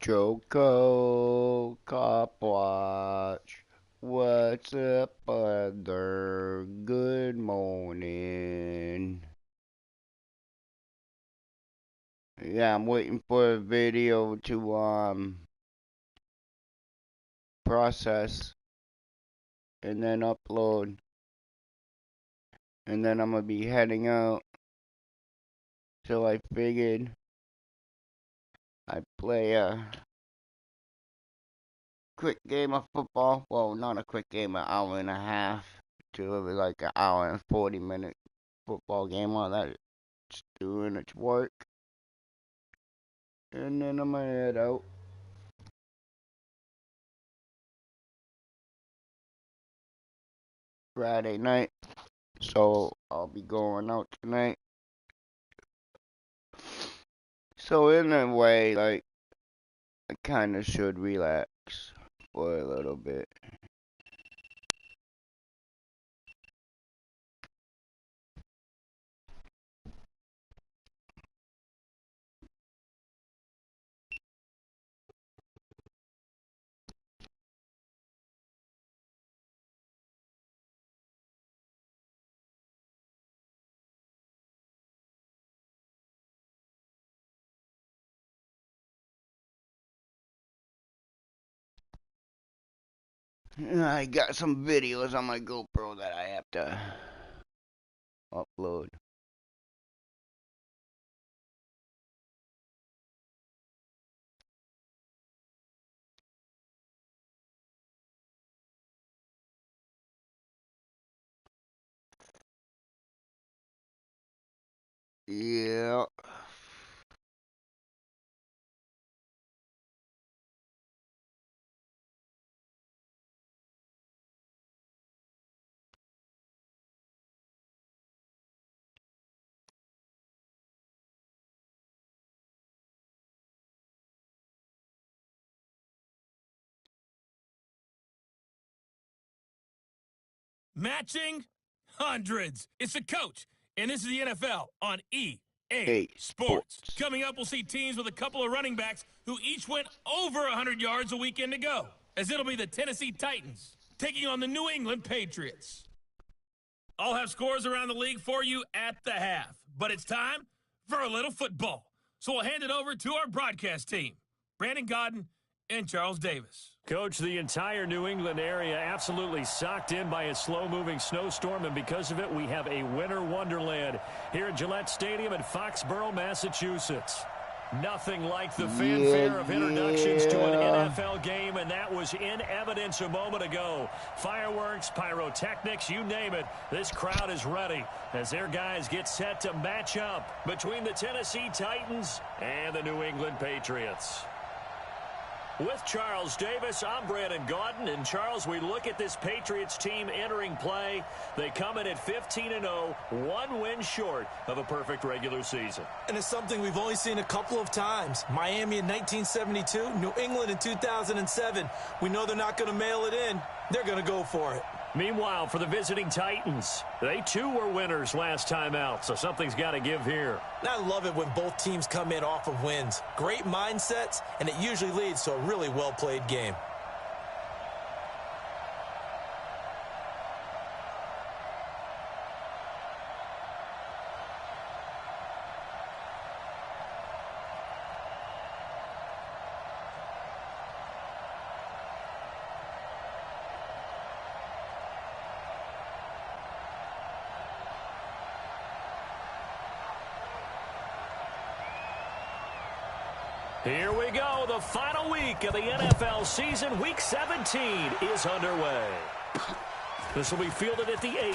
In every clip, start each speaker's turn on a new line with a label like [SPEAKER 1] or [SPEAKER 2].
[SPEAKER 1] Choco Cop Watch. What's up, brother? Good morning. Yeah, I'm waiting for a video to process and then upload. And then I'm gonna be heading out. So I figured I'd play a quick game of football. Well, not a quick game, an hour and a half. To like an hour and 40-minute football game while that's doing its work. And then I'm gonna head out. Friday night. So I'll be going out tonight. So in a way, like, I kinda should relax for a little bit. I got some videos on my GoPro that I have to upload. Yeah.
[SPEAKER 2] Matching hundreds. It's the coach, and this is the NFL on EA
[SPEAKER 1] Hey,
[SPEAKER 2] Sports.
[SPEAKER 1] sports.
[SPEAKER 2] Coming up, we'll see teams with a couple of running backs who each went over 100 yards a weekend ago, as it'll be the Tennessee Titans taking on the New England Patriots. I'll have scores around the league for you at the half, but it's time for a little football. So we'll hand it over to our broadcast team, Brandon Godden and Charles Davis.
[SPEAKER 3] Coach, the entire New England area absolutely socked in by a slow-moving snowstorm, and because of it, we have a winter wonderland here at Gillette Stadium in Foxborough, Massachusetts. Nothing like the fanfare of introductions to an NFL game, and that was in evidence a moment ago. Fireworks, pyrotechnics, you name it, this crowd is ready as their guys get set to match up between the Tennessee Titans and the New England Patriots. With Charles Davis, I'm Brandon Gaudin. And, Charles, we look at this Patriots team entering play. They come in at 15-0, one win short of a perfect regular season.
[SPEAKER 4] And it's something we've only seen a couple of times. Miami in 1972, New England in 2007. We know they're not going to mail it in. They're going to go for it.
[SPEAKER 3] Meanwhile, for the visiting Titans, they too were winners last time out, so something's got to give here.
[SPEAKER 4] And I love it when both teams come in off of wins. Great mindsets, and it usually leads to a really well-played game.
[SPEAKER 3] Here we go. The final week of the NFL season. Week 17 is underway. This will be fielded at the 8.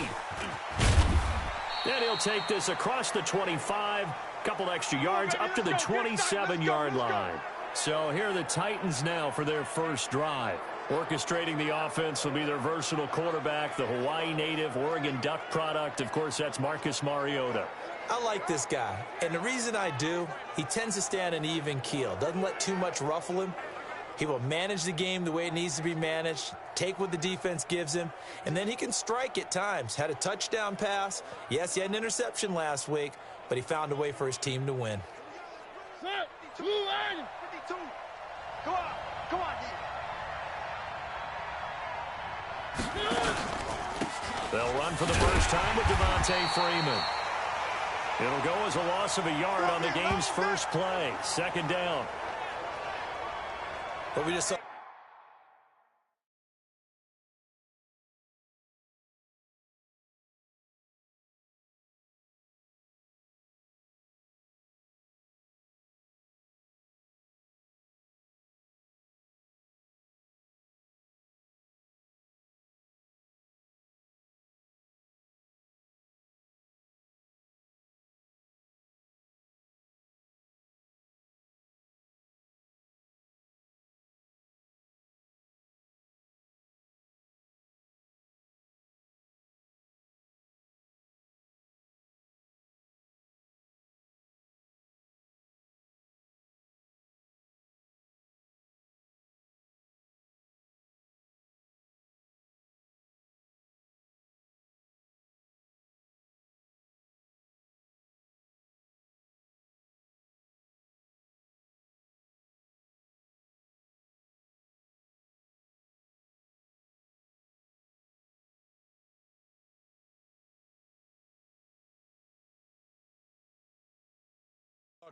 [SPEAKER 3] And he'll take this across the 25. Couple extra yards up to the 27-yard line. So here are the Titans now for their first drive. Orchestrating the offense will be their versatile quarterback, the Hawaii native, Oregon Duck product. Of course, that's Marcus Mariota.
[SPEAKER 4] I like this guy, and the reason I do, he tends to stay on an even keel, doesn't let too much ruffle him. He will manage the game the way it needs to be managed, take what the defense gives him, and then he can strike at times. Had a touchdown pass. Yes, he had an interception last week, but he found a way for his team to win.
[SPEAKER 3] They'll run for the first time with Devontae Freeman. It'll go as a loss of a yard on the game's first play. Second down.
[SPEAKER 4] But we just saw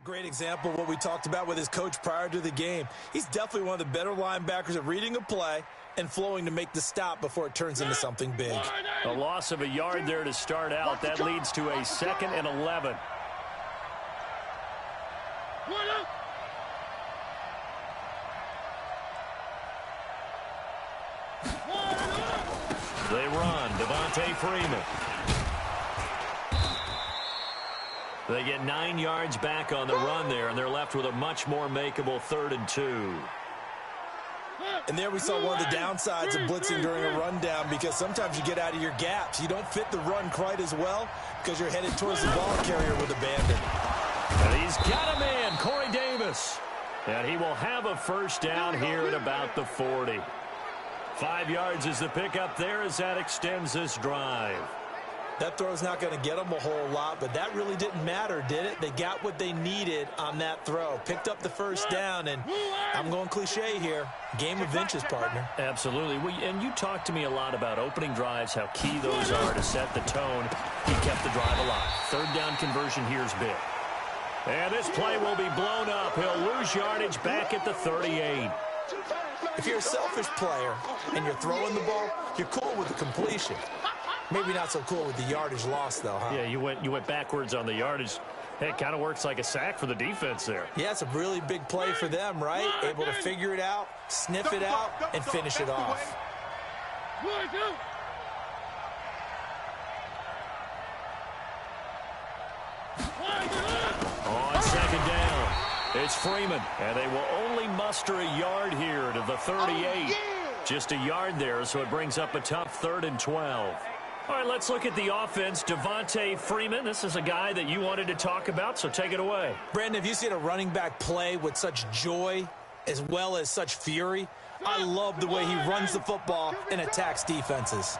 [SPEAKER 4] a great example of what we talked about with his coach prior to the game. He's definitely one of the better linebackers at reading a play and flowing to make the stop before it turns into something big.
[SPEAKER 3] A loss of a yard there to start out. That leads to a 2nd and 11. They run. Devontae Freeman. They get 9 yards back on the run there, and they're left with a much more makeable 3rd and 2.
[SPEAKER 4] And there we saw one of the downsides of blitzing during a rundown, because sometimes you get out of your gaps. You don't fit the run quite as well because you're headed towards the ball carrier with abandon.
[SPEAKER 3] And he's got a man, Corey Davis. And he will have a first down here at about the 40. 5 yards is the pickup there as that extends this drive.
[SPEAKER 4] That throw's not going to get them a whole lot, but that really didn't matter, did it? They got what they needed on that throw. Picked up the first down, and I'm going cliche here. Game of inches, partner.
[SPEAKER 3] Absolutely. And you talked to me a lot about opening drives, how key those are to set the tone. He kept the drive alive. 3rd down conversion here is big. And this play will be blown up. He'll lose yardage back at the 38.
[SPEAKER 4] If you're a selfish player and you're throwing the ball, you're cool with the completion. Maybe not so cool with the yardage loss, though, huh?
[SPEAKER 3] Yeah, you went backwards on the yardage. Hey, it kind of works like a sack for the defense there.
[SPEAKER 4] Yeah, it's a really big play for them, right? Able to figure it out, sniff it out, and finish it off.
[SPEAKER 3] On 2nd down, it's Freeman, and they will only muster a yard here to the 38. Just a yard there, so it brings up a tough 3rd and 12. All right, let's look at the offense. Devontae Freeman, this is a guy that you wanted to talk about, so take it away.
[SPEAKER 4] Brandon, have you seen a running back play with such joy as well as such fury? I love the way he runs the football and attacks defenses.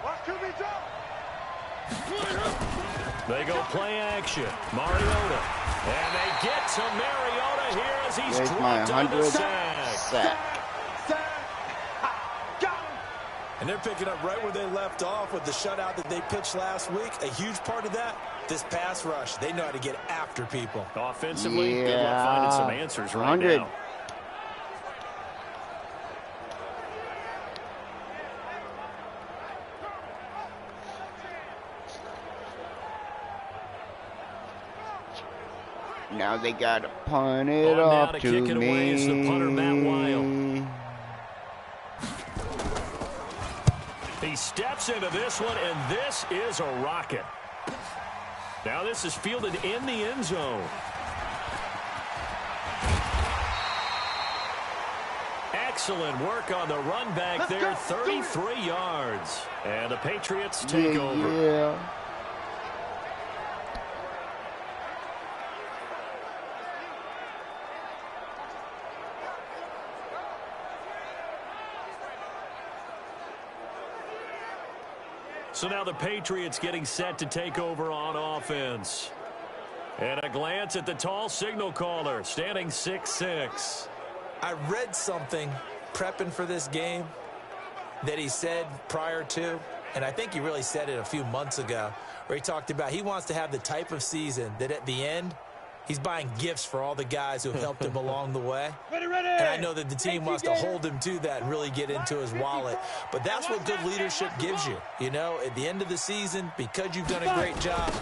[SPEAKER 3] They go play action. Mariota. And they get to Mariota here as he's dropped on the sack.
[SPEAKER 4] And they're picking up right where they left off with the shutout that they pitched last week. A huge part of that, this pass rush. They know how to get after people.
[SPEAKER 3] Offensively, good luck finding some answers right now.
[SPEAKER 1] Now they got to punt it off to
[SPEAKER 3] kick it away is the punter, Matt Weil. He steps into this one, and this is a rocket. Now this is fielded in the end zone. Excellent work on the run back there, 33 yards. And the Patriots take over.
[SPEAKER 1] Yeah.
[SPEAKER 3] So now the Patriots getting set to take over on offense. And a glance at the tall signal caller, standing 6'6".
[SPEAKER 4] I read something prepping for this game that he said prior to, and I think he really said it a few months ago, where he talked about he wants to have the type of season that at the end, he's buying gifts for all the guys who have helped him along the way. And I know that the team wants to hold him to that and really get into his wallet. But that's what good leadership gives you. You know, at the end of the season, because you've done a great job,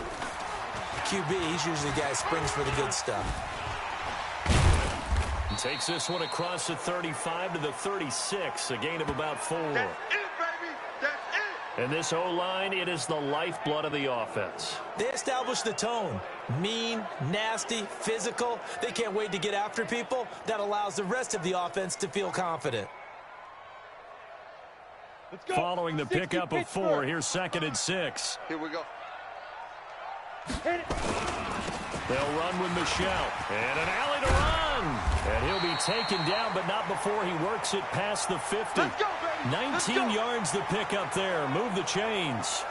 [SPEAKER 4] QB, he's usually the guy who springs for the good stuff.
[SPEAKER 3] Takes this one across the 35 to the 36, a gain of about 4.
[SPEAKER 5] That's it, baby. That's it.
[SPEAKER 3] And this O-line, it is the lifeblood of the offense.
[SPEAKER 4] They establish the tone. Mean, nasty, physical. They can't wait to get after people. That allows the rest of the offense to feel confident.
[SPEAKER 5] Let's go.
[SPEAKER 3] Following the pickup of 4, here's 2nd and 6.
[SPEAKER 5] Here we go.
[SPEAKER 3] They'll run with Michelle. And an alley to run. And he'll be taken down, but not before he works it past the 50.
[SPEAKER 5] Let's go, baby.
[SPEAKER 3] 19 yards the pickup there. Move the chains.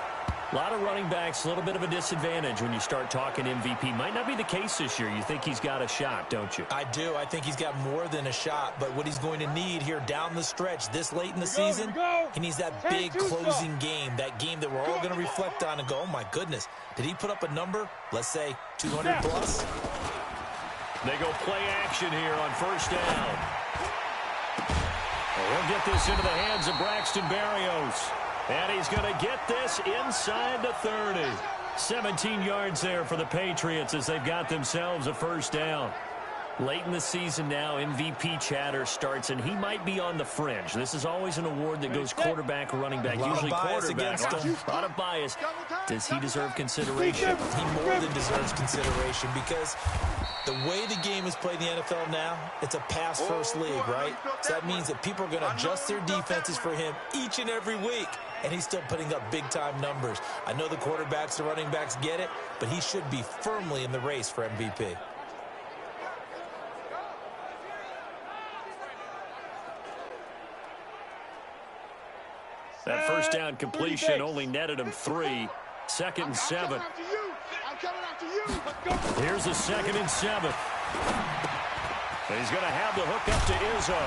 [SPEAKER 3] A lot of running backs, a little bit of a disadvantage when you start talking MVP. Might not be the case this year. You think he's got a shot, don't you?
[SPEAKER 4] I do. I think he's got more than a shot. But what he's going to need here down the stretch this late in the season, he needs that big closing game, that game that we're all going to reflect on and go, oh, my goodness, did he put up a number, let's say, 200 plus?
[SPEAKER 3] They go play action here on 1st down. We'll get this into the hands of Braxton Berrios. And he's going to get this inside the 30. 17 yards there for the Patriots as they've got themselves a 1st down. Late in the season now, MVP chatter starts, and he might be on the fringe. This is always an award that goes quarterback, running back, usually quarterback. A lot of bias. Does he deserve consideration?
[SPEAKER 4] He more than deserves consideration because the way the game is played in the NFL now, it's a pass-first league, right? So that means that people are going to adjust their defenses for him each and every week, and he's still putting up big-time numbers. I know the quarterbacks, the running backs get it, but he should be firmly in the race for MVP.
[SPEAKER 3] That 1st down completion only netted him 3. 2nd and 7. Here's a 2nd and 7. And he's going to have the hook up to Izzo.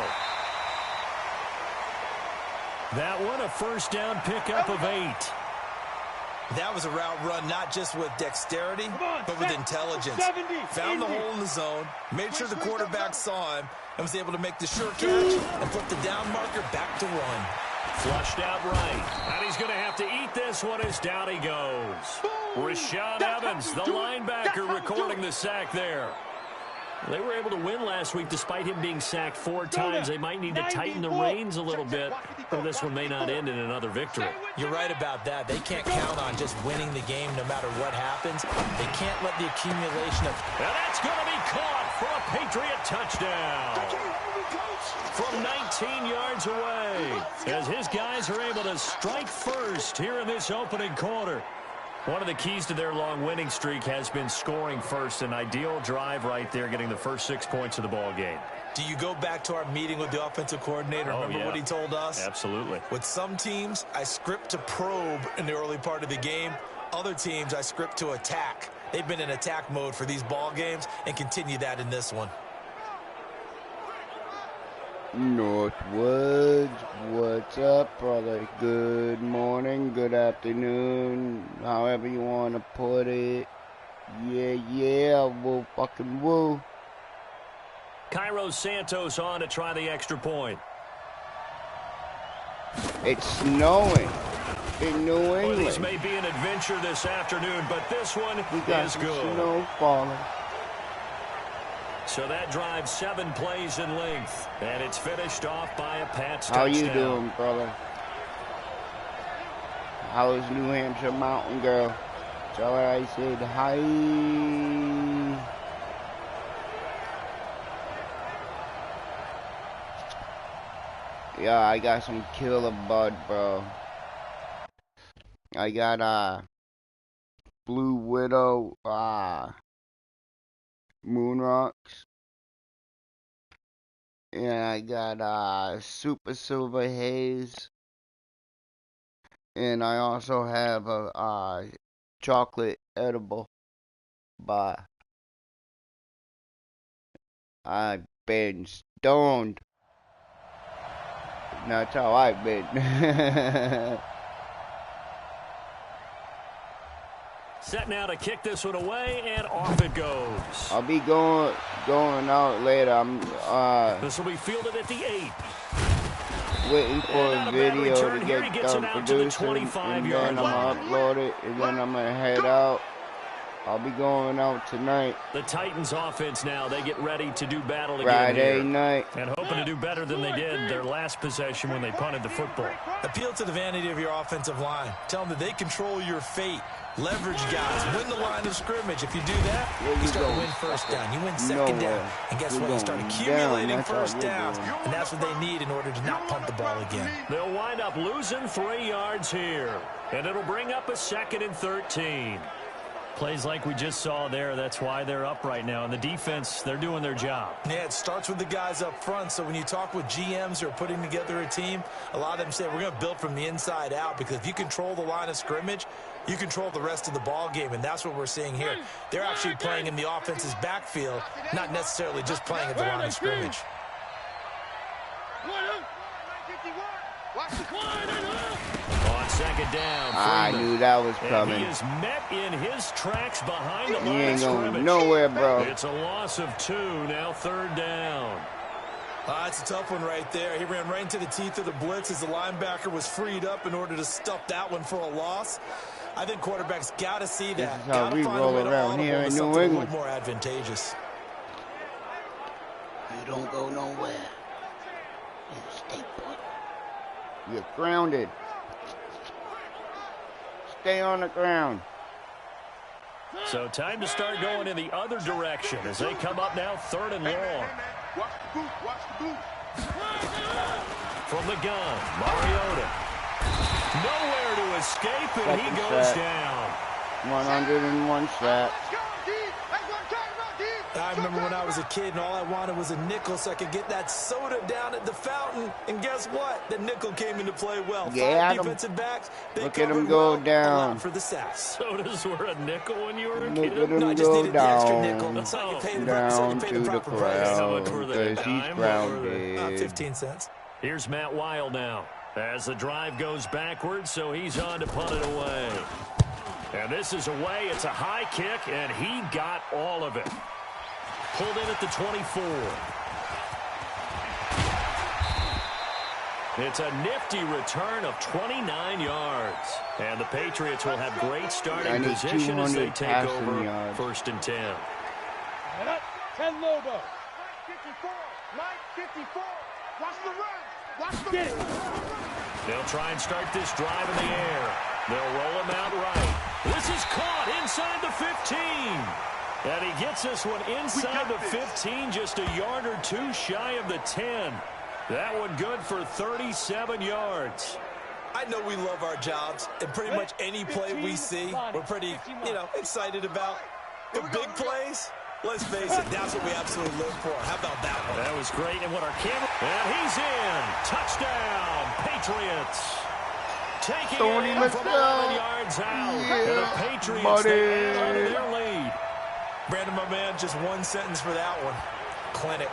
[SPEAKER 3] That one, a 1st down pickup of 8.
[SPEAKER 4] That was a route run not just with dexterity, but with intelligence. Found the hole in the zone, made sure the quarterback saw him, and was able to make the sure catch and put the down marker back to run.
[SPEAKER 3] Flushed out right. And he's going to have to eat this one as down he goes. Rashaan Evans, the linebacker, recording the sack there. They were able to win last week despite him being sacked 4 times. They might need to tighten the reins a little bit, or this one may not end in another victory.
[SPEAKER 4] You're right about that. They can't count on just winning the game no matter what happens. They can't let the accumulation of...
[SPEAKER 3] And that's going to be caught for a Patriot touchdown. From 19 yards away, as his guys are able to strike first here in this opening quarter. One of the keys to their long winning streak has been scoring first. An ideal drive right there, getting the first 6 points of the ball game.
[SPEAKER 4] Do you go back to our meeting with the offensive coordinator? Remember what he told us?
[SPEAKER 3] Absolutely.
[SPEAKER 4] With some teams, I script to probe in the early part of the game. Other teams, I script to attack. They've been in attack mode for these ball games and continue that in this one.
[SPEAKER 1] Northwoods, what's up, brother? Good morning, good afternoon, however you want to put it. Yeah, woo, fucking woo.
[SPEAKER 3] Cairo Santos on to try the extra point.
[SPEAKER 1] It's snowing in New England.
[SPEAKER 3] Well, these may be an adventure this afternoon, but this one is good.
[SPEAKER 1] Snow falling.
[SPEAKER 3] So that drive 7 plays in length, and it's finished off by a Pats
[SPEAKER 1] How
[SPEAKER 3] touchdown.
[SPEAKER 1] you doing, brother? How is New Hampshire Mountain Girl? Tell her I said hi. Yeah, I got some killer bud, bro. I got Blue Widow Moon Rocks. And I got Super Silver Haze. And I also have a chocolate edible. But I been stoned. That's how I've been.
[SPEAKER 3] Set now to kick this one away, and off it goes.
[SPEAKER 1] I'll be going out later.
[SPEAKER 3] This will be fielded at the 8.
[SPEAKER 1] Waiting for a video to
[SPEAKER 3] here.
[SPEAKER 1] get done producing, and then I'm gonna upload it, and then I'm gonna head out. I'll be going out tonight.
[SPEAKER 3] The Titans offense now, they get ready to do battle again
[SPEAKER 1] Friday night.
[SPEAKER 3] And hoping to do better than they did their last possession when they punted the football.
[SPEAKER 4] Appeal to the vanity of your offensive line. Tell them that they control your fate. Leverage guys. Win the line of scrimmage. If you do that, you start to win first down. You win second down. And guess what? You start accumulating first downs. And that's what they need in order to not punt the ball again.
[SPEAKER 3] They'll wind up losing 3 yards here. And it'll bring up a 2nd and 13. Plays like we just saw there, that's why they're up right now. And the defense, they're doing their job.
[SPEAKER 4] Yeah, it starts with the guys up front. So when you talk with GMs who are putting together a team, a lot of them say we're going to build from the inside out, because if you control the line of scrimmage, you control the rest of the ball game, and that's what we're seeing here. They're actually playing in the offense's backfield, not necessarily just playing at the line of scrimmage.
[SPEAKER 3] On 2nd down,
[SPEAKER 1] I knew that was coming.
[SPEAKER 3] And he is met in his tracks behind the line of
[SPEAKER 1] He ain't
[SPEAKER 3] scrimmage.
[SPEAKER 1] going nowhere, bro.
[SPEAKER 3] It's a loss of 2, now 3rd down.
[SPEAKER 4] That's a tough one right there. He ran right into the teeth of the blitz as the linebacker was freed up in order to stuff that one for a loss. I think quarterbacks got to see that.
[SPEAKER 1] This is how we roll around here in New England.
[SPEAKER 4] A little more advantageous.
[SPEAKER 1] You don't go nowhere. You stay put. You're grounded. Stay on the ground.
[SPEAKER 3] So time to start going in the other direction as they come up now 3rd and long.
[SPEAKER 5] Watch the boot. Watch the boot.
[SPEAKER 3] From the gun, Mariota. Nowhere to escape, and he goes down.
[SPEAKER 1] 101 sacks.
[SPEAKER 4] I remember when I was a kid and all I wanted was a nickel so I could get that soda down at the fountain. And guess what? The nickel came into play well.
[SPEAKER 1] Yeah,
[SPEAKER 4] 5 defensive backs. They
[SPEAKER 1] look at him
[SPEAKER 4] covered
[SPEAKER 1] go
[SPEAKER 4] well,
[SPEAKER 1] down.
[SPEAKER 4] for the sacks.
[SPEAKER 3] Sodas were a nickel when you were a
[SPEAKER 1] Look
[SPEAKER 3] kid?
[SPEAKER 1] at him
[SPEAKER 4] No, I just
[SPEAKER 1] go
[SPEAKER 4] needed the extra
[SPEAKER 1] down.
[SPEAKER 4] nickel. That's how you pay the,
[SPEAKER 1] Down to the
[SPEAKER 4] proper price.
[SPEAKER 1] crowd
[SPEAKER 3] How much were they,
[SPEAKER 1] because
[SPEAKER 3] a
[SPEAKER 1] he's
[SPEAKER 3] dime?
[SPEAKER 1] grounded.
[SPEAKER 4] 15 cents.
[SPEAKER 3] Here's Matt Weil now as the drive goes backwards, so he's on to punt it away. And this is away. It's a high kick, and he got all of it. Pulled in at the 24. It's a nifty return of 29 yards. And the Patriots will have great starting position as they take over
[SPEAKER 1] yards.
[SPEAKER 3] 1st and 10.
[SPEAKER 5] 10 Lobo. 54. Mike 54. Watch the run. Watch the run.
[SPEAKER 3] They'll try and start this drive in the air. They'll roll him out right. This is caught inside the 15. And he gets this one inside the 15, just a yard or 2 shy of the 10. That one good for 37 yards.
[SPEAKER 4] I know we love our jobs, and pretty much any play we see, we're pretty, excited about. The big plays, let's face it, that's what we absolutely live for. How about that one?
[SPEAKER 3] That was great. And what our camera... And he's in. Touchdown, Patriots. Taking it from 11 yards out.
[SPEAKER 1] Yeah,
[SPEAKER 3] and the Patriots, they add on to their lead.
[SPEAKER 4] Brandon, my man, just one sentence for that one. Clinic.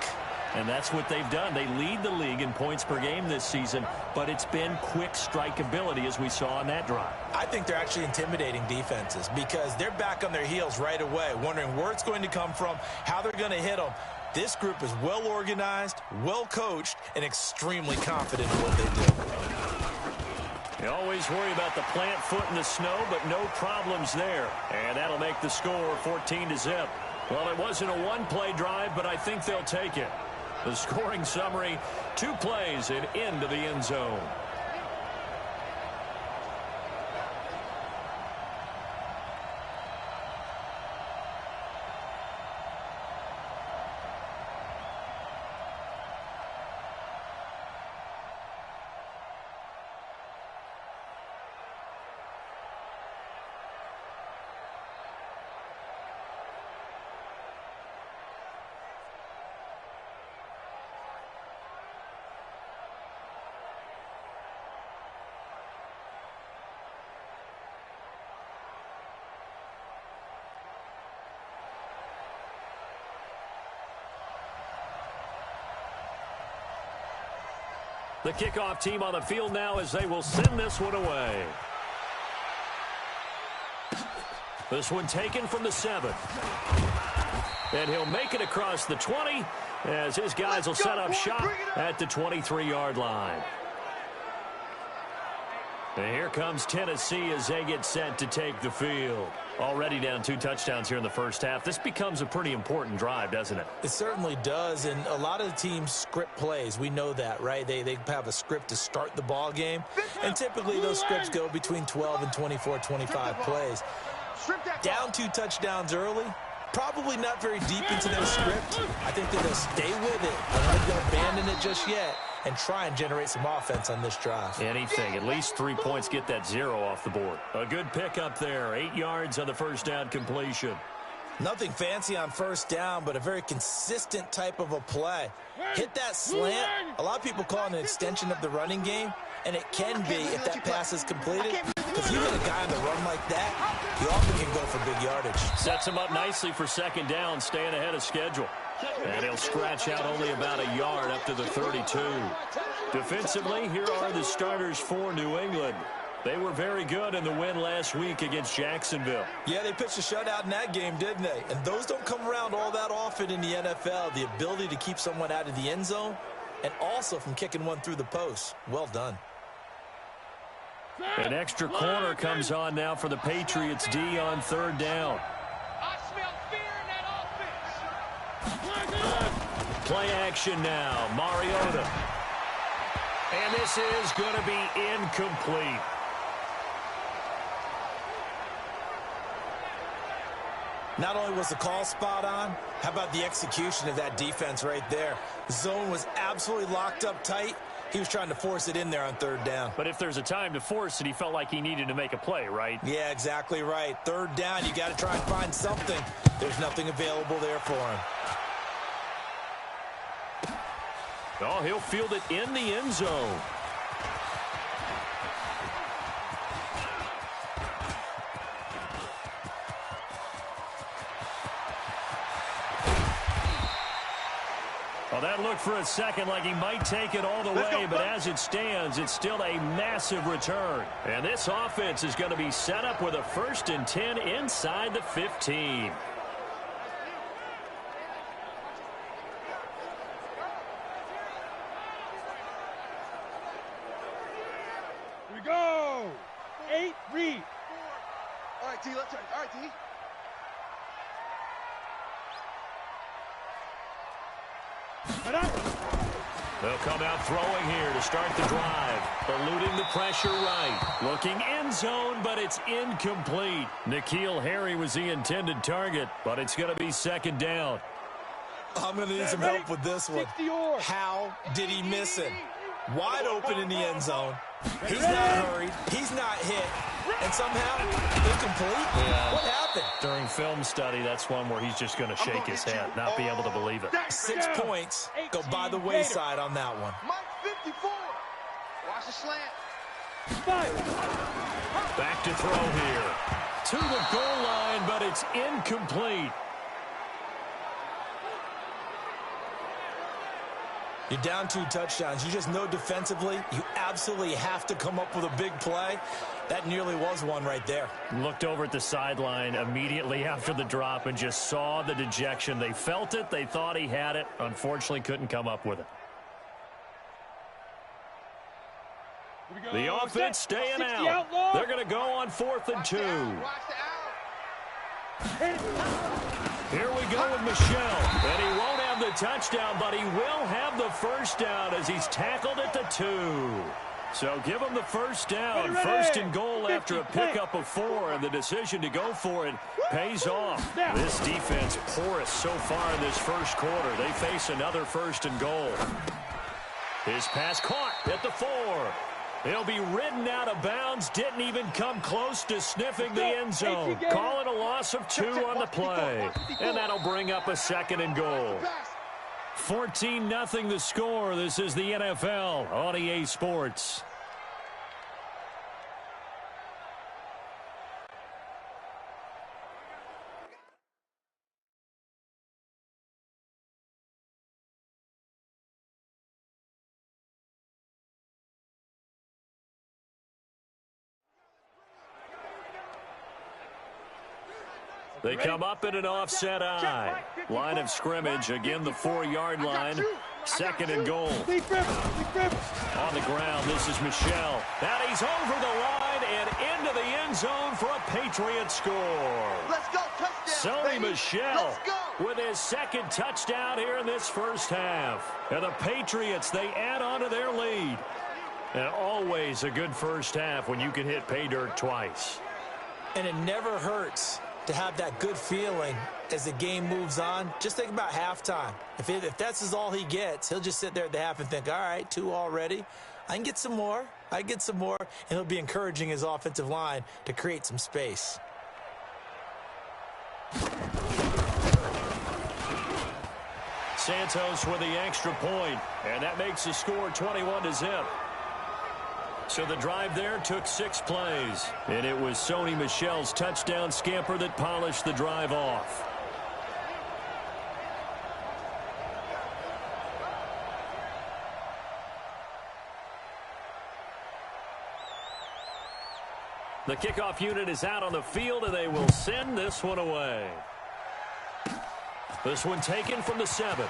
[SPEAKER 3] And that's what they've done. They lead the league in points per game this season, but it's been quick strikeability as we saw on that drive.
[SPEAKER 4] I think they're actually intimidating defenses because they're back on their heels right away, wondering where it's going to come from, how they're going to hit them. This group is well organized, well coached, and extremely confident in what they do.
[SPEAKER 3] You always worry about the plant foot in the snow, but no problems there. And that'll make the score 14-0. Well, it wasn't a one-play drive, but I think they'll take it. The scoring summary, 2 plays and into the end zone. The kickoff team on the field now as they will send this one away. This one taken from the 7. And he'll make it across the 20 as his guys will set up shop at the 23-yard line. And here comes Tennessee as they get set to take the field. Already down 2 touchdowns here in the first half. This becomes a pretty important drive, doesn't it?
[SPEAKER 4] It certainly does, and a lot of the teams script plays. We know that, right? They have a script to start the ball game, and typically those scripts go between 12 and 24, 25 plays. Down 2 touchdowns early, probably not very deep into their script. I think that they'll stay with it. I don't think they'll abandon it just yet and try and generate some offense on this drive.
[SPEAKER 3] Anything. At least 3 points, get that 0 off the board. A good pickup there. 8 yards on the first down completion.
[SPEAKER 4] Nothing fancy on first down, but a very consistent type of a play. Hit that slant. A lot of people call it an extension of the running game, and it can be if that pass is completed. If you hit a guy on the run like that, he often can go for big yardage.
[SPEAKER 3] Sets him up nicely for second down, staying ahead of schedule. And he'll scratch out only about a yard up to the 32. Defensively, here are the starters for New England. They were very good in the win last week against Jacksonville.
[SPEAKER 4] Yeah, they pitched a shutout in that game, didn't they? And those don't come around all that often in the NFL. The ability to keep someone out of the end zone and also from kicking one through the post. Well done.
[SPEAKER 3] An extra corner comes on now for the Patriots D on third down.
[SPEAKER 5] I smell fear in that offense.
[SPEAKER 3] Play action now. Mariota. And this is going to be incomplete.
[SPEAKER 4] Not only was the call spot on, how about the execution of that defense right there? Zone was absolutely locked up tight. He was trying to force it in there on third down.
[SPEAKER 3] But if there's a time to force it, he felt like he needed to make a play, right?
[SPEAKER 4] Yeah, exactly right. Third down, you got to try and find something. There's nothing available there for him.
[SPEAKER 3] Oh, he'll field it in the end zone. Well, that looked for a second like he might take it all the way, but as it stands, it's still a massive return. And this offense is going to be set up with a 1st and 10 inside the 15.
[SPEAKER 5] Here we go. 8, read.
[SPEAKER 6] All right, T, let's turn. All right, T.
[SPEAKER 3] They'll come out throwing here to start the drive. Eluding the pressure right. Looking end zone, but it's incomplete. N'Keal Harry was the intended target, but it's going to be second down.
[SPEAKER 4] I'm going to need some help with this one. How did he miss it? Wide open in the end zone. He's not hurried. He's not hit. And somehow, incomplete?
[SPEAKER 3] Yeah.
[SPEAKER 4] What happened?
[SPEAKER 3] During film study, that's one where he's just going to shake his head, not be able to believe it.
[SPEAKER 4] 6 points go by the wayside on that one.
[SPEAKER 6] Mike 54. Watch the slant.
[SPEAKER 3] Back to throw here. To the goal line, but it's incomplete.
[SPEAKER 4] You're down 2 touchdowns. You just know defensively, you absolutely have to come up with a big play. That nearly was one right there.
[SPEAKER 3] Looked over at the sideline immediately after the drop and just saw the dejection. They felt it. They thought he had it. Unfortunately, couldn't come up with it. The offense staying out. They're going to go on 4th and 2.
[SPEAKER 6] Watch the out.
[SPEAKER 3] Here we go with Michelle. And he won't have the touchdown, but he will have the first down as he's tackled at the 2. So give him the first down. 1st and goal after a pickup of 4, and the decision to go for it pays off. This defense porous so far in this first quarter. They face another 1st and goal. His pass caught at the 4. He'll be ridden out of bounds. Didn't even come close to sniffing the end zone. Call it a loss of 2 on the play. And that'll bring up a 2nd and goal. 14-0 the score. This is the NFL on EA Sports. They come up in an offset eye. Line of scrimmage, again the 4-yard line. 2nd and goal. On the ground, this is Michel. And he's over the line and into the end zone for a Patriot score.
[SPEAKER 6] Let's go, touchdown,
[SPEAKER 3] Sony
[SPEAKER 6] baby.
[SPEAKER 3] Michel
[SPEAKER 6] Let's go.
[SPEAKER 3] with his 2nd touchdown here in this first half. And the Patriots, they add on to their lead. And always a good first half when you can hit pay dirt twice.
[SPEAKER 4] And it never hurts to have that good feeling as the game moves on. Just think about halftime. If that's all he gets, he'll just sit there at the half and think, all right, 2 already. I can get some more. And he'll be encouraging his offensive line to create some space.
[SPEAKER 3] Santos with the extra point, and that makes the score 21-0. So the drive there took 6 plays, and it was Sony Michel's touchdown scamper that polished the drive off. The kickoff unit is out on the field, and they will send this one away. This one taken from the 7.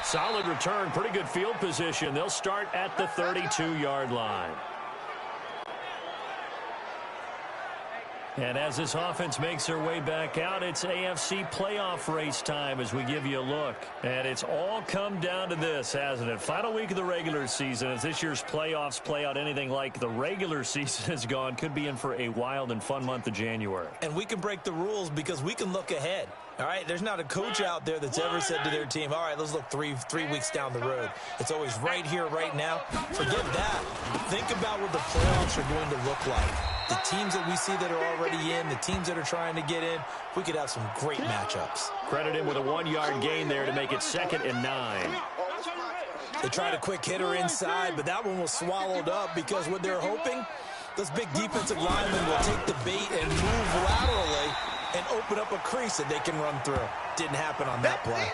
[SPEAKER 3] Solid return, pretty good field position. They'll start at the 32-yard line. And as this offense makes their way back out, it's AFC playoff race time as we give you a look. And it's all come down to this, hasn't it? Final week of the regular season. As this year's playoffs play out anything like the regular season has gone, could be in for a wild and fun month of January.
[SPEAKER 4] And we can break the rules because we can look ahead. All right, there's not a coach out there that's ever said to their team, all right, let's look three weeks down the road. It's always right here, right now. Forget that. Think about what the playoffs are going to look like. The teams that we see that are already in, the teams that are trying to get in, we could have some great matchups.
[SPEAKER 3] Credit him with a 1-yard gain there to make it 2nd and 9.
[SPEAKER 4] They tried a quick hitter inside, but that one was swallowed up because what they're hoping, those big defensive linemen will take the bait and move laterally and open up a crease that they can run through. Didn't happen on that play.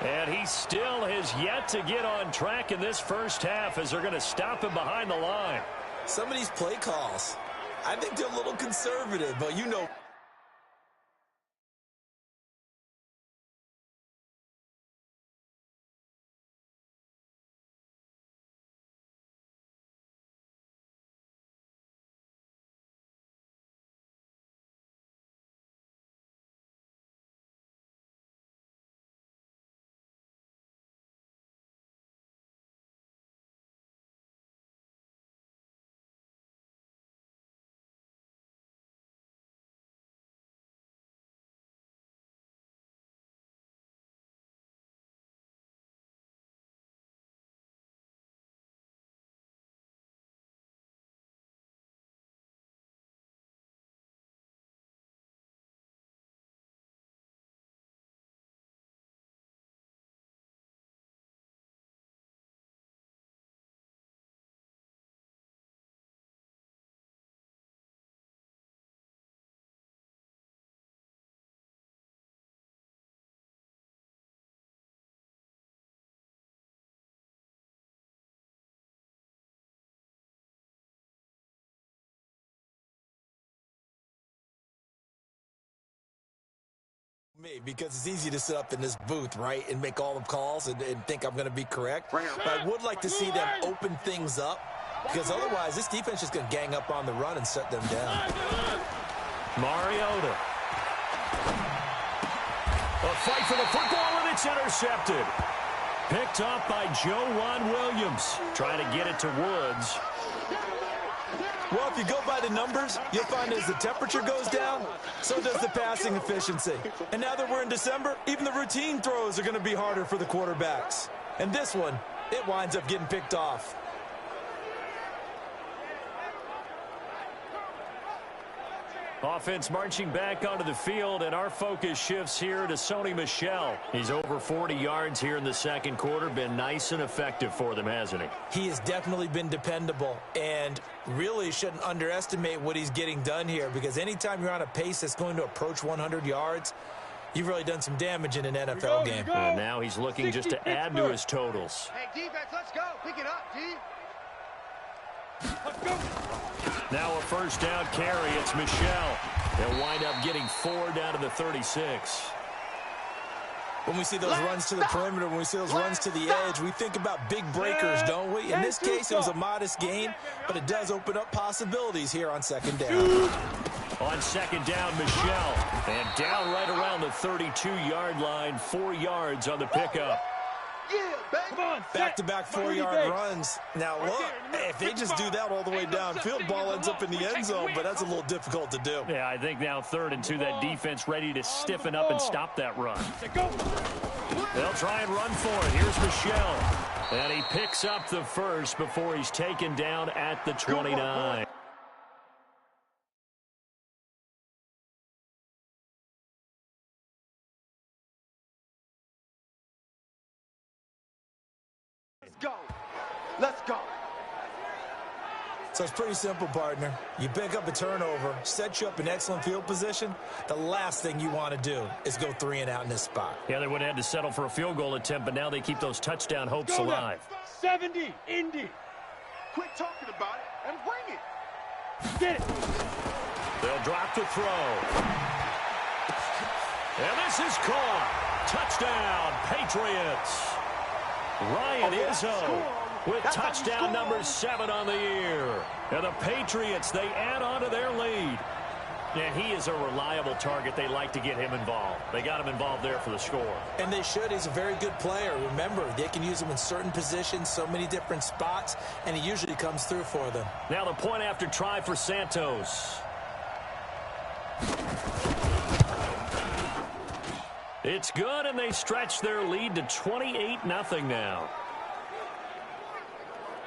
[SPEAKER 3] And he still has yet to get on track in this first half as they're going to stop him behind the line.
[SPEAKER 4] Some of these play calls, I think they're a little conservative, but you know. Me, because it's easy to sit up in this booth, right, and make all the calls and think I'm going to be correct. But I would like to see them open things up, because otherwise this defense is going to gang up on the run and shut them down.
[SPEAKER 3] Mariota. A fight for the football, and it's intercepted. Picked off by Joejuan Williams. Trying to get it to Woods.
[SPEAKER 4] Well, if you go by the numbers, you'll find as the temperature goes down, so does the passing efficiency. And now that we're in December, even the routine throws are going to be harder for the quarterbacks. And this one, it winds up getting picked off.
[SPEAKER 3] Offense marching back onto the field, and our focus shifts here to Sony Michel. He's over 40 yards here in the second quarter. Been nice and effective for them, hasn't he?
[SPEAKER 4] He has definitely been dependable, and really shouldn't underestimate what he's getting done here, because anytime you're on a pace that's going to approach 100 yards, you've really done some damage in an NFL game.
[SPEAKER 3] And now he's looking just to add to his totals.
[SPEAKER 6] Hey, defense, let's go. Pick it up, D.
[SPEAKER 5] Let's go.
[SPEAKER 3] Now a first down carry. It's Michel. They'll wind up getting 4 down to the 36.
[SPEAKER 4] When we see those runs to the perimeter, when we see those runs to the edge, we think about big breakers, don't we? In this case, it was a modest gain, but it does open up possibilities here on second down.
[SPEAKER 3] On second down, Michelle. And down right around the 32-yard line, 4 yards on the pickup.
[SPEAKER 4] Back-to-back 4-yard runs. Now, look, if they just do that all the way downfield, ball ends up in the end zone, but that's a little difficult to do.
[SPEAKER 3] Yeah, I think now 3rd and 2, that defense ready to stiffen up and stop that run. They'll try and run for it. Here's Michelle. And he picks up the first before he's taken down at the 29.
[SPEAKER 5] Let's go.
[SPEAKER 4] So it's pretty simple, partner. You pick up a turnover, set you up in excellent field position. The last thing you want to do is go 3 and out in this spot.
[SPEAKER 3] Yeah, they would have had to settle for a field goal attempt, but now they keep those touchdown hopes alive.
[SPEAKER 5] 70, Indy. Quit talking about it and bring it. Get it.
[SPEAKER 3] They'll drop the throw. And this is caught. Touchdown, Patriots. Ryan Izzo with touchdown number 7 on the year. And the Patriots, they add on to their lead. And he is a reliable target. They like to get him involved. They got him involved there for the score.
[SPEAKER 4] And they should. He's a very good player. Remember, they can use him in certain positions, so many different spots, and he usually comes through for them.
[SPEAKER 3] Now the point after try for Santos. It's good, and they stretch their lead to 28-0 now.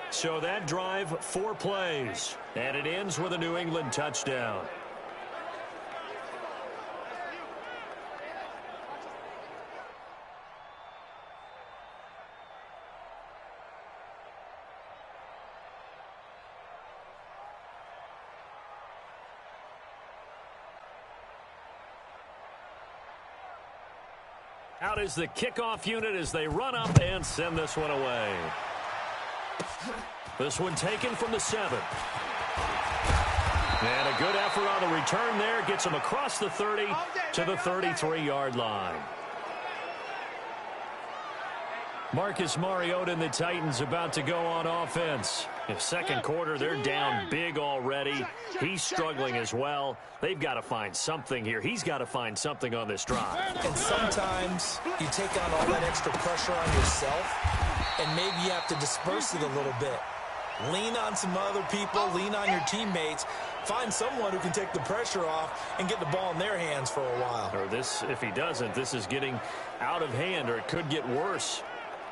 [SPEAKER 3] So that drive, 4 plays, and it ends with a New England touchdown. Out is the kickoff unit as they run up and send this one away. This one taken from the 7. And a good effort on the return there. Gets him across the 30 to the 33-yard line. Marcus Mariota and the Titans about to go on offense. In second quarter, they're down big already. He's struggling as well. They've got to find something here. He's got to find something on this drive.
[SPEAKER 4] And sometimes you take on all that extra pressure on yourself, and maybe you have to disperse it a little bit. Lean on some other people. Lean on your teammates. Find someone who can take the pressure off and get the ball in their hands for a while.
[SPEAKER 3] Or this, if he doesn't, this is getting out of hand, or it could get worse.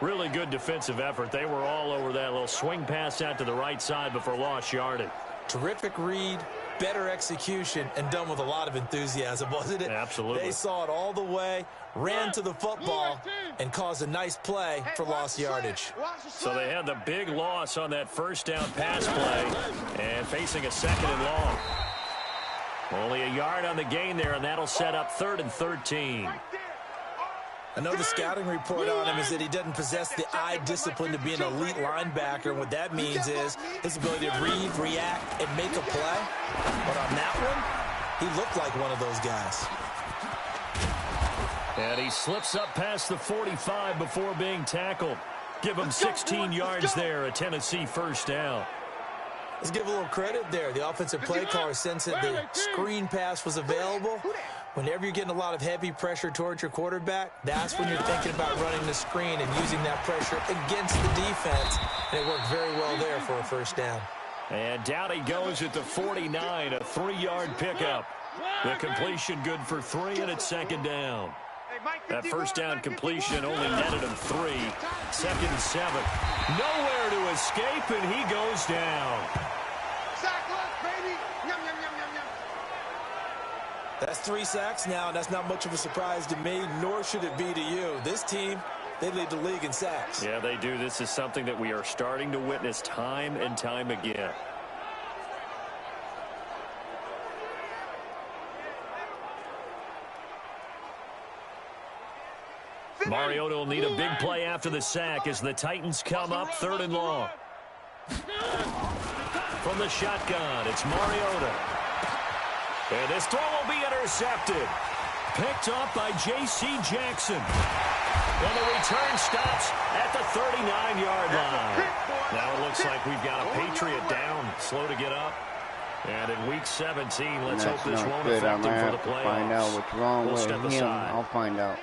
[SPEAKER 3] Really good defensive effort. They were all over that little swing pass out to the right side before lost yardage.
[SPEAKER 4] Terrific read, better execution, and done with a lot of enthusiasm, wasn't it?
[SPEAKER 3] Absolutely.
[SPEAKER 4] They saw it all the way, ran to the football, and caused a nice play for lost yardage.
[SPEAKER 3] So they had the big loss on that first down pass play and facing a 2nd and long. Only a yard on the gain there, and that'll set up 3rd and 13.
[SPEAKER 4] I know the scouting report on him is that he doesn't possess the eye discipline to be an elite linebacker. And what that means is his ability to read, react, and make a play. But on that one, he looked like one of those guys.
[SPEAKER 3] And he slips up past the 45 before being tackled. Give him 16 yards there, a Tennessee first down.
[SPEAKER 4] Let's give a little credit there. The offensive play caller sensed that the screen pass was available. Whenever you're getting a lot of heavy pressure towards your quarterback, that's when you're thinking about running the screen and using that pressure against the defense. And it worked very well there for a first down.
[SPEAKER 3] And down he goes at the 49, a 3-yard pickup. The completion good for 3, and it's 2nd down. That first down completion only netted him 3. 2nd and 7. Nowhere to escape, and he goes down.
[SPEAKER 6] Sack left, baby. Yum, yum, yum, yum, yum.
[SPEAKER 4] That's 3 sacks now, and that's not much of a surprise to me, nor should it be to you. This team, they lead the league in sacks.
[SPEAKER 3] Yeah, they do. This is something that we are starting to witness time and time again. Mariota will need a big play after the sack as the Titans come up 3rd and long. From the shotgun, it's Mariota. And this throw will be intercepted. Picked off by J.C. Jackson. And the return stops at the 39-yard line. Now it looks like we've got a Patriot down, slow to get up. And in Week 17, let's hope this won't affect him for the playoffs.
[SPEAKER 1] Find out what's wrong with him.
[SPEAKER 3] Aside.
[SPEAKER 1] I'll find out.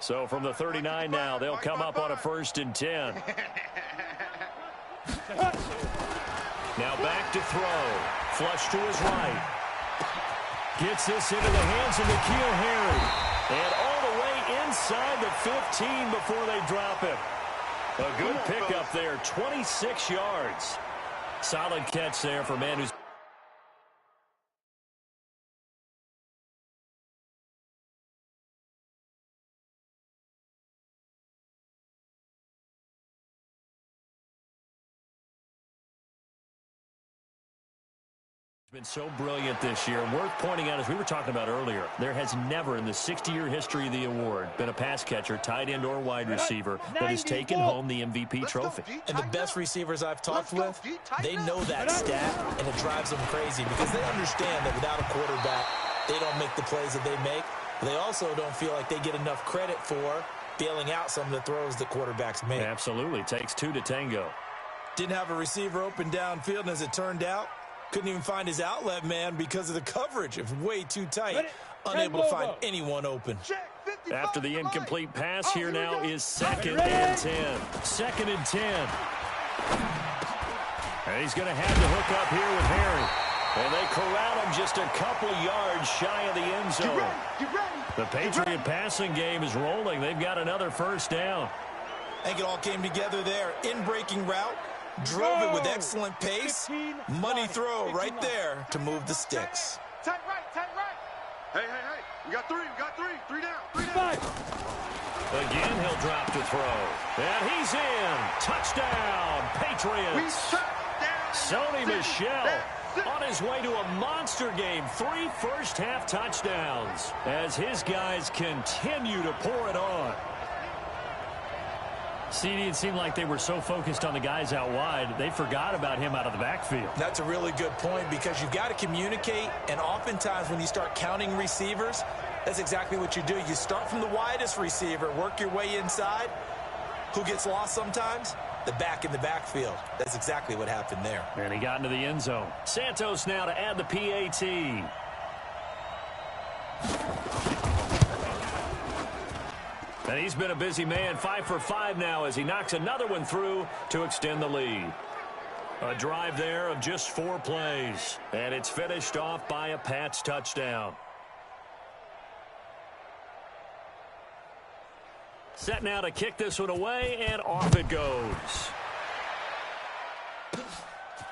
[SPEAKER 3] So from the 39 now, they'll come up on a 1st and 10. Now back to throw. Flush to his right. Gets this into the hands of N'Keal Harry. And all the way inside the 15 before they drop him. A good pickup there, 26 yards. Solid catch there for a man who's been so brilliant this year. Worth pointing out, as we were talking about earlier, there has never in the 60-year history of the award been a pass catcher, tight end, or wide receiver that has taken home the MVP trophy.
[SPEAKER 4] And the best receivers I've talked with, they know that stat, and it drives them crazy because they understand that without a quarterback, they don't make the plays that they make. They also don't feel like they get enough credit for bailing out some of the throws the quarterbacks make.
[SPEAKER 3] Absolutely. Takes two to tango.
[SPEAKER 4] Didn't have a receiver open downfield, and as it turned out, couldn't even find his outlet man because of the coverage. It was way too tight. Unable to find anyone open.
[SPEAKER 3] After the incomplete pass, here now is 2nd and 10. 2nd and 10. And he's going to have to hook up here with Harry. And they corral him just a couple yards shy of the end zone. The Patriot passing game is rolling. They've got another 1st down.
[SPEAKER 4] I think it all came together there. In-breaking route. Drove it with excellent pace. Money throw right there to move the sticks.
[SPEAKER 6] Tight right, tight right. Hey, hey, hey. We got 3, we got 3. 3 down, 3 down.
[SPEAKER 3] Again, he'll drop to throw. And he's in. Touchdown, Patriots. Sony Michel on his way to a monster game. 3 first-half touchdowns as his guys continue to pour it on. CD, it seemed like they were so focused on the guys out wide, they forgot about him out of the backfield.
[SPEAKER 4] That's a really good point because you've got to communicate, and oftentimes when you start counting receivers, that's exactly what you do. You start from the widest receiver, work your way inside. Who gets lost sometimes? The back in the backfield. That's exactly what happened there.
[SPEAKER 3] And he got into the end zone. Santos now to add the PAT. And he's been a busy man, 5 for 5 now as he knocks another one through to extend the lead. A drive there of just 4 plays. And it's finished off by a Pats touchdown. Set now to kick this one away, and off it goes.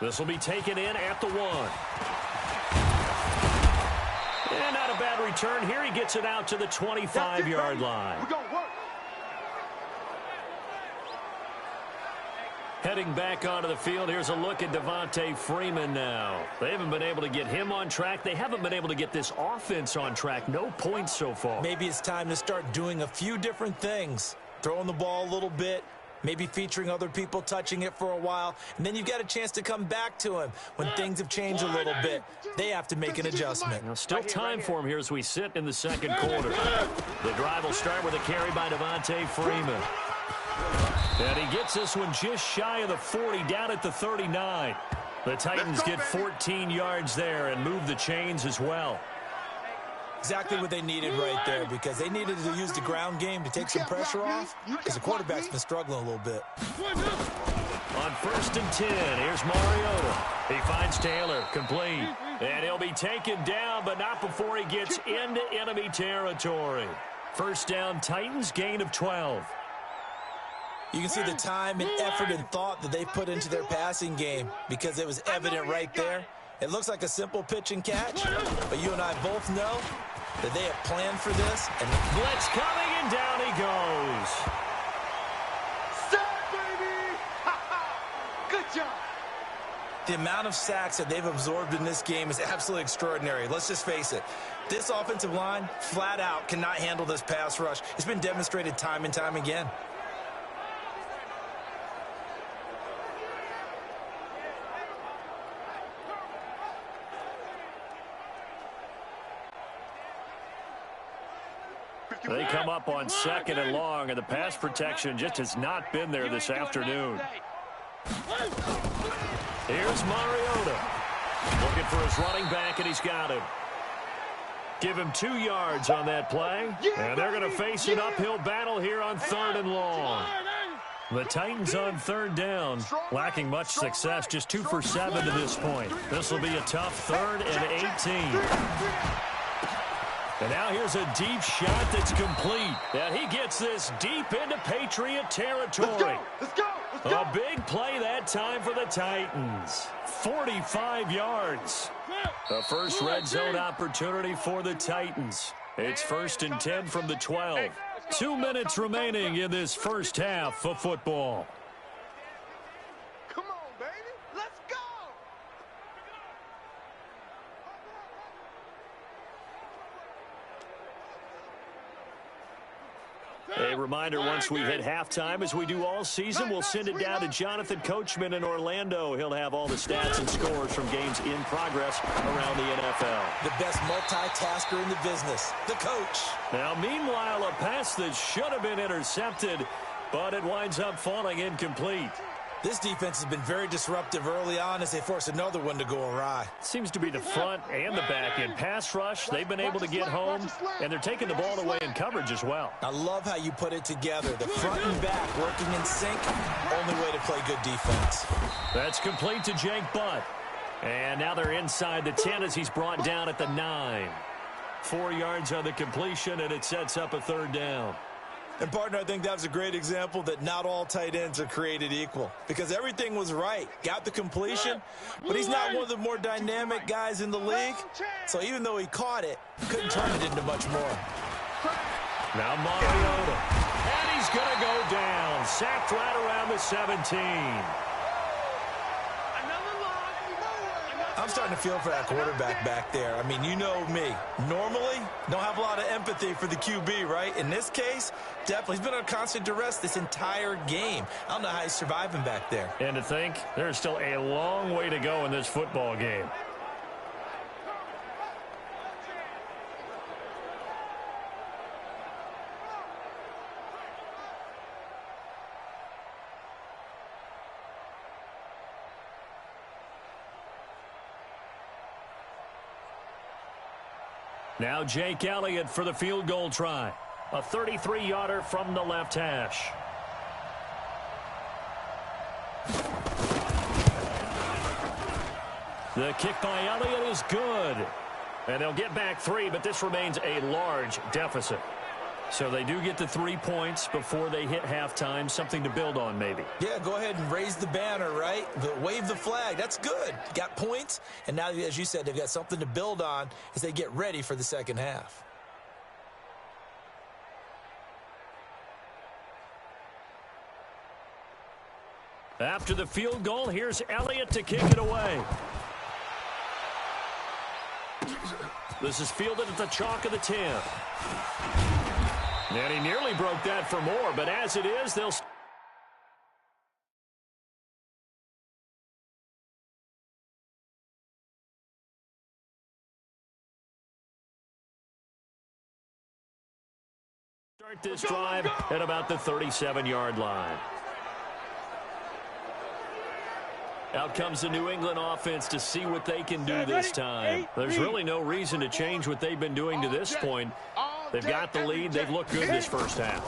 [SPEAKER 3] This will be taken in at the 1. And not a bad return here. He gets it out to the 25-yard line. Heading back onto the field, here's a look at Devontae Freeman now. They haven't been able to get him on track. They haven't been able to get this offense on track. No points so far.
[SPEAKER 4] Maybe it's time to start doing a few different things. Throwing the ball a little bit, maybe featuring other people touching it for a while, and then you've got a chance to come back to him when things have changed a little bit. They have to make an adjustment.
[SPEAKER 3] Now, still time for him here as we sit in the second quarter. The drive will start with a carry by Devontae Freeman. And he gets this one just shy of the 40, down at the 39. The Titans get 14 yards there and move the chains as well.
[SPEAKER 4] Exactly what they needed right there, because they needed to use the ground game to take some pressure off, because the quarterback's been struggling a little bit.
[SPEAKER 3] On 1st and 10, here's Mariota. He finds Taylor, complete. And he'll be taken down, but not before he gets into enemy territory. 1st down, Titans, gain of 12.
[SPEAKER 4] You can see the time and effort and thought that they put into their passing game because it was evident right there. It looks like a simple pitch and catch, but you and I both know that they have planned for this. And
[SPEAKER 3] blitz coming, and down he goes.
[SPEAKER 6] Set, baby! Good job.
[SPEAKER 4] The amount of sacks that they've absorbed in this game is absolutely extraordinary. Let's just face it. This offensive line, flat out, cannot handle this pass rush. It's been demonstrated time and time again.
[SPEAKER 3] They come up on 2nd and long, and the pass protection just has not been there this afternoon. Here's Mariota. Looking for his running back, and he's got him. Give him 2 yards on that play, and they're going to face an uphill battle here on 3rd and long. The Titans on 3rd down, lacking much success, just 2 for 7 to this point. This will be a tough 3rd and 18. And now here's a deep shot that's complete. And he gets this deep into Patriot territory.
[SPEAKER 6] Let's go.
[SPEAKER 3] A big play that time for the Titans. 45 yards. The first red zone opportunity for the Titans. It's 1st and 10 from the 12. 2 minutes remaining in this first half of football.
[SPEAKER 6] Come on, baby. Let's go.
[SPEAKER 3] A reminder, once we hit halftime, as we do all season, we'll send it down to Jonathan Coachman in Orlando. He'll have all the stats and scores from games in progress around the NFL.
[SPEAKER 4] The best multitasker in the business, the coach.
[SPEAKER 3] Now, meanwhile, a pass that should have been intercepted, but it winds up falling incomplete.
[SPEAKER 4] This defense has been very disruptive early on as they force another one to go awry.
[SPEAKER 3] Seems to be the front and the back end pass rush. They've been able to get home, and they're taking the ball away in coverage as well.
[SPEAKER 4] I love how you put it together. The front and back working in sync, only way to play good defense.
[SPEAKER 3] That's complete to Jake Butt. And now they're inside the 10 as he's brought down at the 9. 4 yards on the completion, and it sets up a 3rd down.
[SPEAKER 4] And, partner, I think that was a great example that not all tight ends are created equal because everything was right. Got the completion, but he's not one of the more dynamic guys in the league. So even though he caught it, couldn't turn it into much more.
[SPEAKER 3] Now Mariota. And he's going to go down. Sacked right around the 17.
[SPEAKER 4] I'm starting to feel for that quarterback back there. I mean, you know me. Normally, don't have a lot of empathy for the QB, right? In this case, definitely. He's been under constant duress this entire game. I don't know how he's surviving back there.
[SPEAKER 3] And to think, there's still a long way to go in this football game. Now Jake Elliott for the field goal try. A 33-yarder from the left hash. The kick by Elliott is good. And they'll get back 3, but this remains a large deficit. So they do get the 3 points before they hit halftime. Something to build on, maybe.
[SPEAKER 4] Yeah, go ahead and raise the banner, right? But wave the flag. That's good. Got points, and now, as you said, they've got something to build on as they get ready for the second half.
[SPEAKER 3] After the field goal, here's Elliott to kick it away. This is fielded at the chalk of the 10. And he nearly broke that for more, but as it is, they'll start this drive at about the 37-yard line. Out comes the New England offense to see what they can do this time. There's really no reason to change what they've been doing to this point. They've got the lead. They've looked good this first half.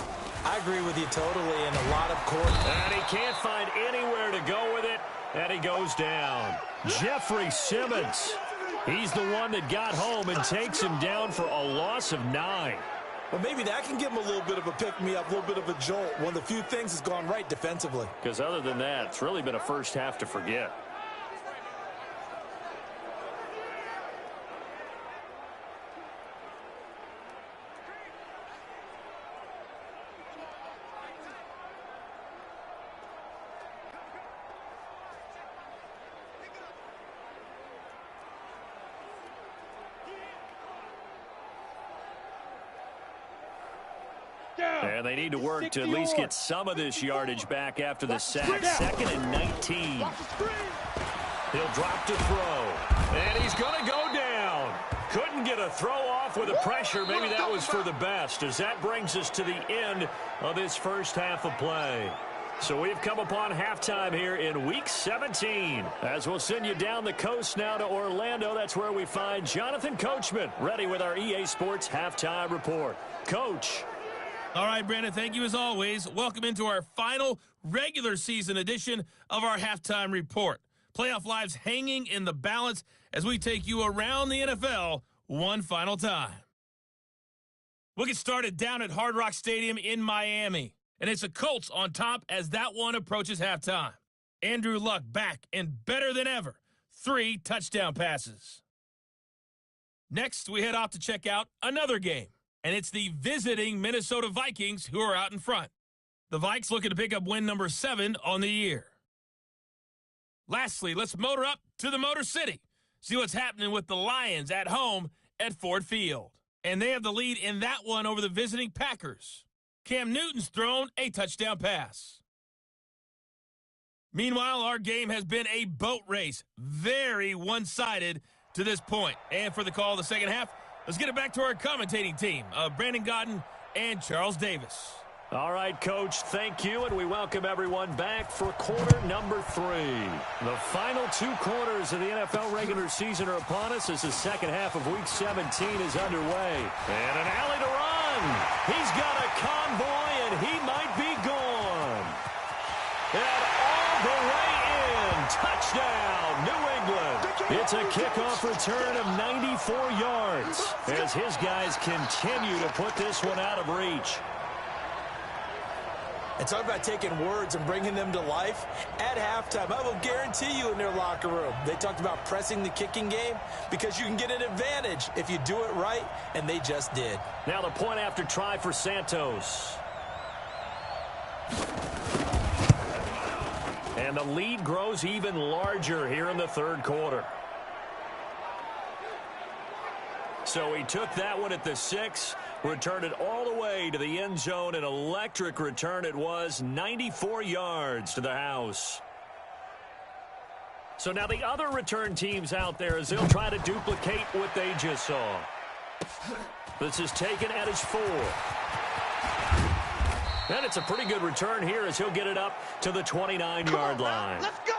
[SPEAKER 4] I agree with you totally in a lot of quarters.
[SPEAKER 3] And he can't find anywhere to go with it, and he goes down. Jeffrey Simmons. He's the one that got home and takes him down for a loss of 9.
[SPEAKER 4] Well, maybe that can give him a little bit of a pick-me-up, a little bit of a jolt. One of the few things that's gone right defensively.
[SPEAKER 3] Because other than that, it's really been a first half to forget. And they need to work to at least get some of this yardage back after the sack. 2nd and 19. He'll drop to throw. And he's going to go down. Couldn't get a throw off with the pressure. Maybe that was for the best, as that brings us to the end of this first half of play. So we've come upon halftime here in Week 17. As we'll send you down the coast now to Orlando, that's where we find Jonathan Coachman ready with our EA Sports Halftime Report. Coach.
[SPEAKER 2] All right, Brandon, thank you as always. Welcome into our final regular season edition of our Halftime Report. Playoff lives hanging in the balance as we take you around the NFL one final time. We'll get started down at Hard Rock Stadium in Miami. And it's the Colts on top as that one approaches halftime. Andrew Luck back and better than ever. 3 touchdown passes. Next, we head off to check out another game. And it's the visiting Minnesota Vikings who are out in front. The Vikes looking to pick up win number 7 on the year. Lastly, let's motor up to the Motor City. See what's happening with the Lions at home at Ford Field. And they have the lead in that one over the visiting Packers. Cam Newton's thrown a touchdown pass. Meanwhile, our game has been a boat race. Very one-sided to this point. And for the call of the second half, let's get it back to our commentating team of Brandon Godden and Charles Davis.
[SPEAKER 3] All right, Coach, thank you, and we welcome everyone back for quarter number 3. The final 2 quarters of the NFL regular season are upon us as the second half of Week 17 is underway. And an alley to run. He's got a convoy, and he might be gone. And all the way in. Touchdown, New England. It's a kickoff return of 94 yards as his guys continue to put this one out of reach.
[SPEAKER 4] And talk about taking words and bringing them to life. At halftime, I will guarantee you in their locker room, they talked about pressing the kicking game because you can get an advantage if you do it right, and they just did.
[SPEAKER 3] Now the point after try for Santos. And the lead grows even larger here in the third quarter. So he took that one at the 6, returned it all the way to the end zone. An electric return it was, 94 yards to the house. So now the other return teams out there as they'll try to duplicate what they just saw. This is taken at his 4. And it's a pretty good return here as he'll get it up to the 29-yard line.
[SPEAKER 6] Let's go.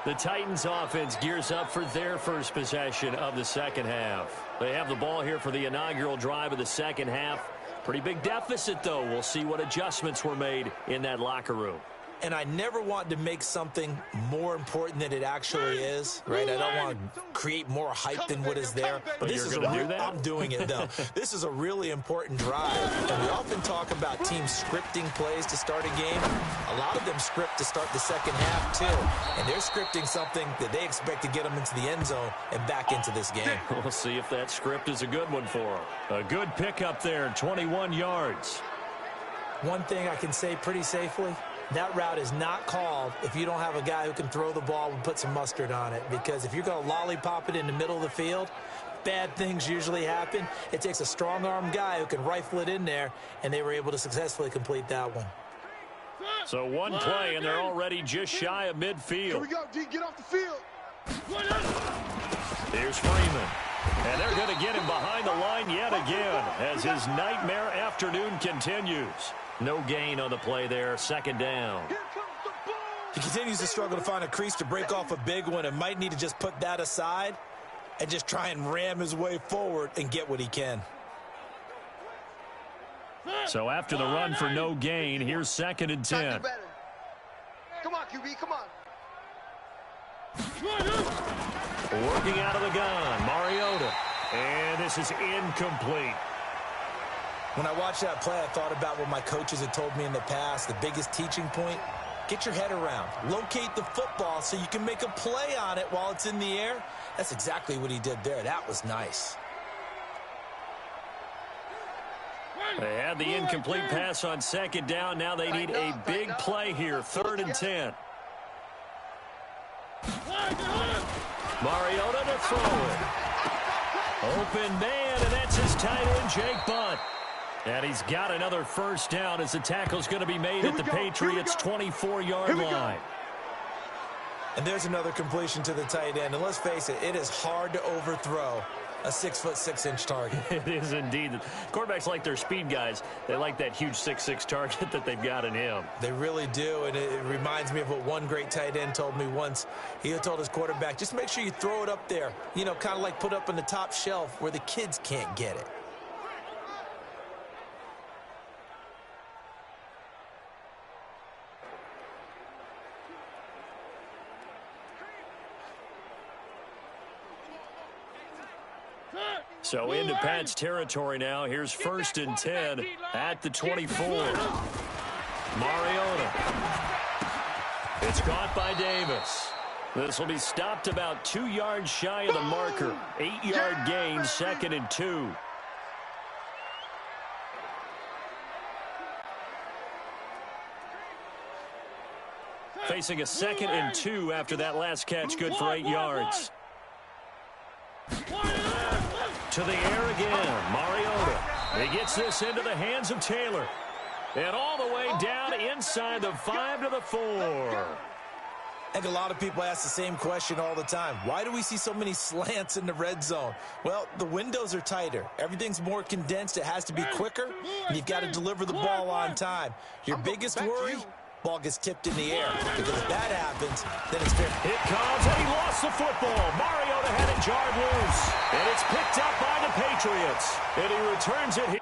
[SPEAKER 3] The Titans offense gears up for their first possession of the second half. They have the ball here for the inaugural drive of the second half. Pretty big deficit, though. We'll see what adjustments were made in that locker room.
[SPEAKER 4] And I never want to make something more important than it actually is, right? I don't want to create more hype than what is there. But this is I'm doing it, though. This is a really important drive. And we often talk about teams scripting plays to start a game. A lot of them script to start the second half, too. And they're scripting something that they expect to get them into the end zone and back into this game.
[SPEAKER 3] We'll see if that script is a good one for them. A good pickup there, 21 yards.
[SPEAKER 4] One thing I can say pretty safely, that route is not called if you don't have a guy who can throw the ball and put some mustard on it. Because if you're going to lollipop it in the middle of the field, bad things usually happen. It takes a strong-armed guy who can rifle it in there, and they were able to successfully complete that one.
[SPEAKER 3] So one play, and they're already just shy of midfield.
[SPEAKER 6] Here we go, D. Get off the field.
[SPEAKER 3] Here's Freeman. And they're going to get him behind the line yet again as his nightmare afternoon continues. No gain on the play there, second down.
[SPEAKER 4] He continues to struggle to find a crease to break off a big one and might need to just put that aside and just try and ram his way forward and get what he can.
[SPEAKER 3] So after the run for no gain, here's 2nd and 10.
[SPEAKER 6] Come on, QB, come on.
[SPEAKER 3] Working out of the gun, Mariota. And this is incomplete.
[SPEAKER 4] When I watched that play, I thought about what my coaches had told me in the past. The biggest teaching point, get your head around. Locate the football so you can make a play on it while it's in the air. That's exactly what he did there. That was nice.
[SPEAKER 3] They had the incomplete pass on second down. Now they need a big play here, 3rd and 10. Mariota to throw it. Open man, and that's his tight end, Jake Butt. And he's got another first down as the tackle's going to be made at the Patriots' 24-yard line.
[SPEAKER 4] And there's another completion to the tight end. And let's face it, it is hard to overthrow a 6'6" target.
[SPEAKER 3] It is indeed. Quarterbacks like their speed guys. They like that huge 6'6" target that they've got in him.
[SPEAKER 4] They really do, and it reminds me of what one great tight end told me once. He told his quarterback, just make sure you throw it up there, you know, kind of like put up on the top shelf where the kids can't get it.
[SPEAKER 3] So into Pat's territory now. Here's 1st and 10 at the 24. Mariota. It's caught by Davis. This will be stopped about 2 yards shy of the marker. 8-yard gain, 2nd and 2. Facing a 2nd and 2 after that last catch, good for 8 yards. To the air again, Mariota. He gets this into the hands of Taylor. And all the way down inside the 5 to the 4.
[SPEAKER 4] I think a lot of people ask the same question all the time. Why do we see so many slants in the red zone? Well, the windows are tighter. Everything's more condensed. It has to be quicker, and you've got to deliver the ball on time. Your biggest worry? Ball gets tipped in the air. Because if that happens, then it's fair.
[SPEAKER 3] It comes, and he lost the football. Mariota had it jarred loose. And it's picked up by the Patriots. And he returns it here.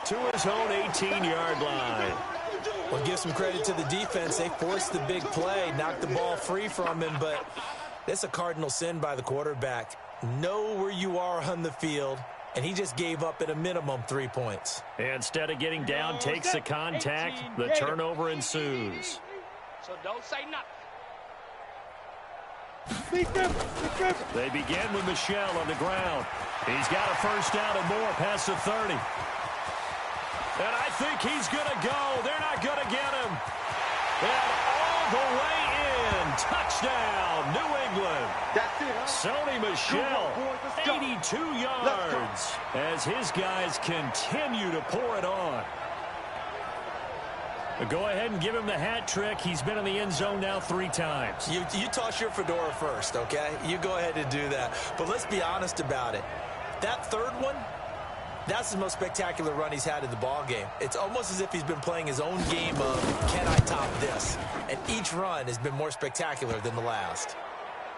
[SPEAKER 3] To his own 18-yard line.
[SPEAKER 4] Well, give some credit to the defense. They forced the big play, knocked the ball free from him, but that's a cardinal sin by the quarterback. Know where you are on the field, and he just gave up at a minimum 3 points.
[SPEAKER 3] Instead of getting down, takes the contact. The turnover ensues.
[SPEAKER 5] So don't say nothing.
[SPEAKER 3] They begin with Michel on the ground. He's got a first down and more past the 30. And I think he's going to go. They're not going to get him. And all the way in. Touchdown, New England.
[SPEAKER 6] That's it, huh?
[SPEAKER 3] Sony Michel, 82 yards as his guys continue to pour it on. Go ahead and give him the hat trick. He's been in the end zone now 3 times.
[SPEAKER 4] You toss your fedora first, okay? You go ahead and do that. But let's be honest about it. That third one, that's the most spectacular run he's had in the ball game. It's almost as if he's been playing his own game of, can I top this? And each run has been more spectacular than the last.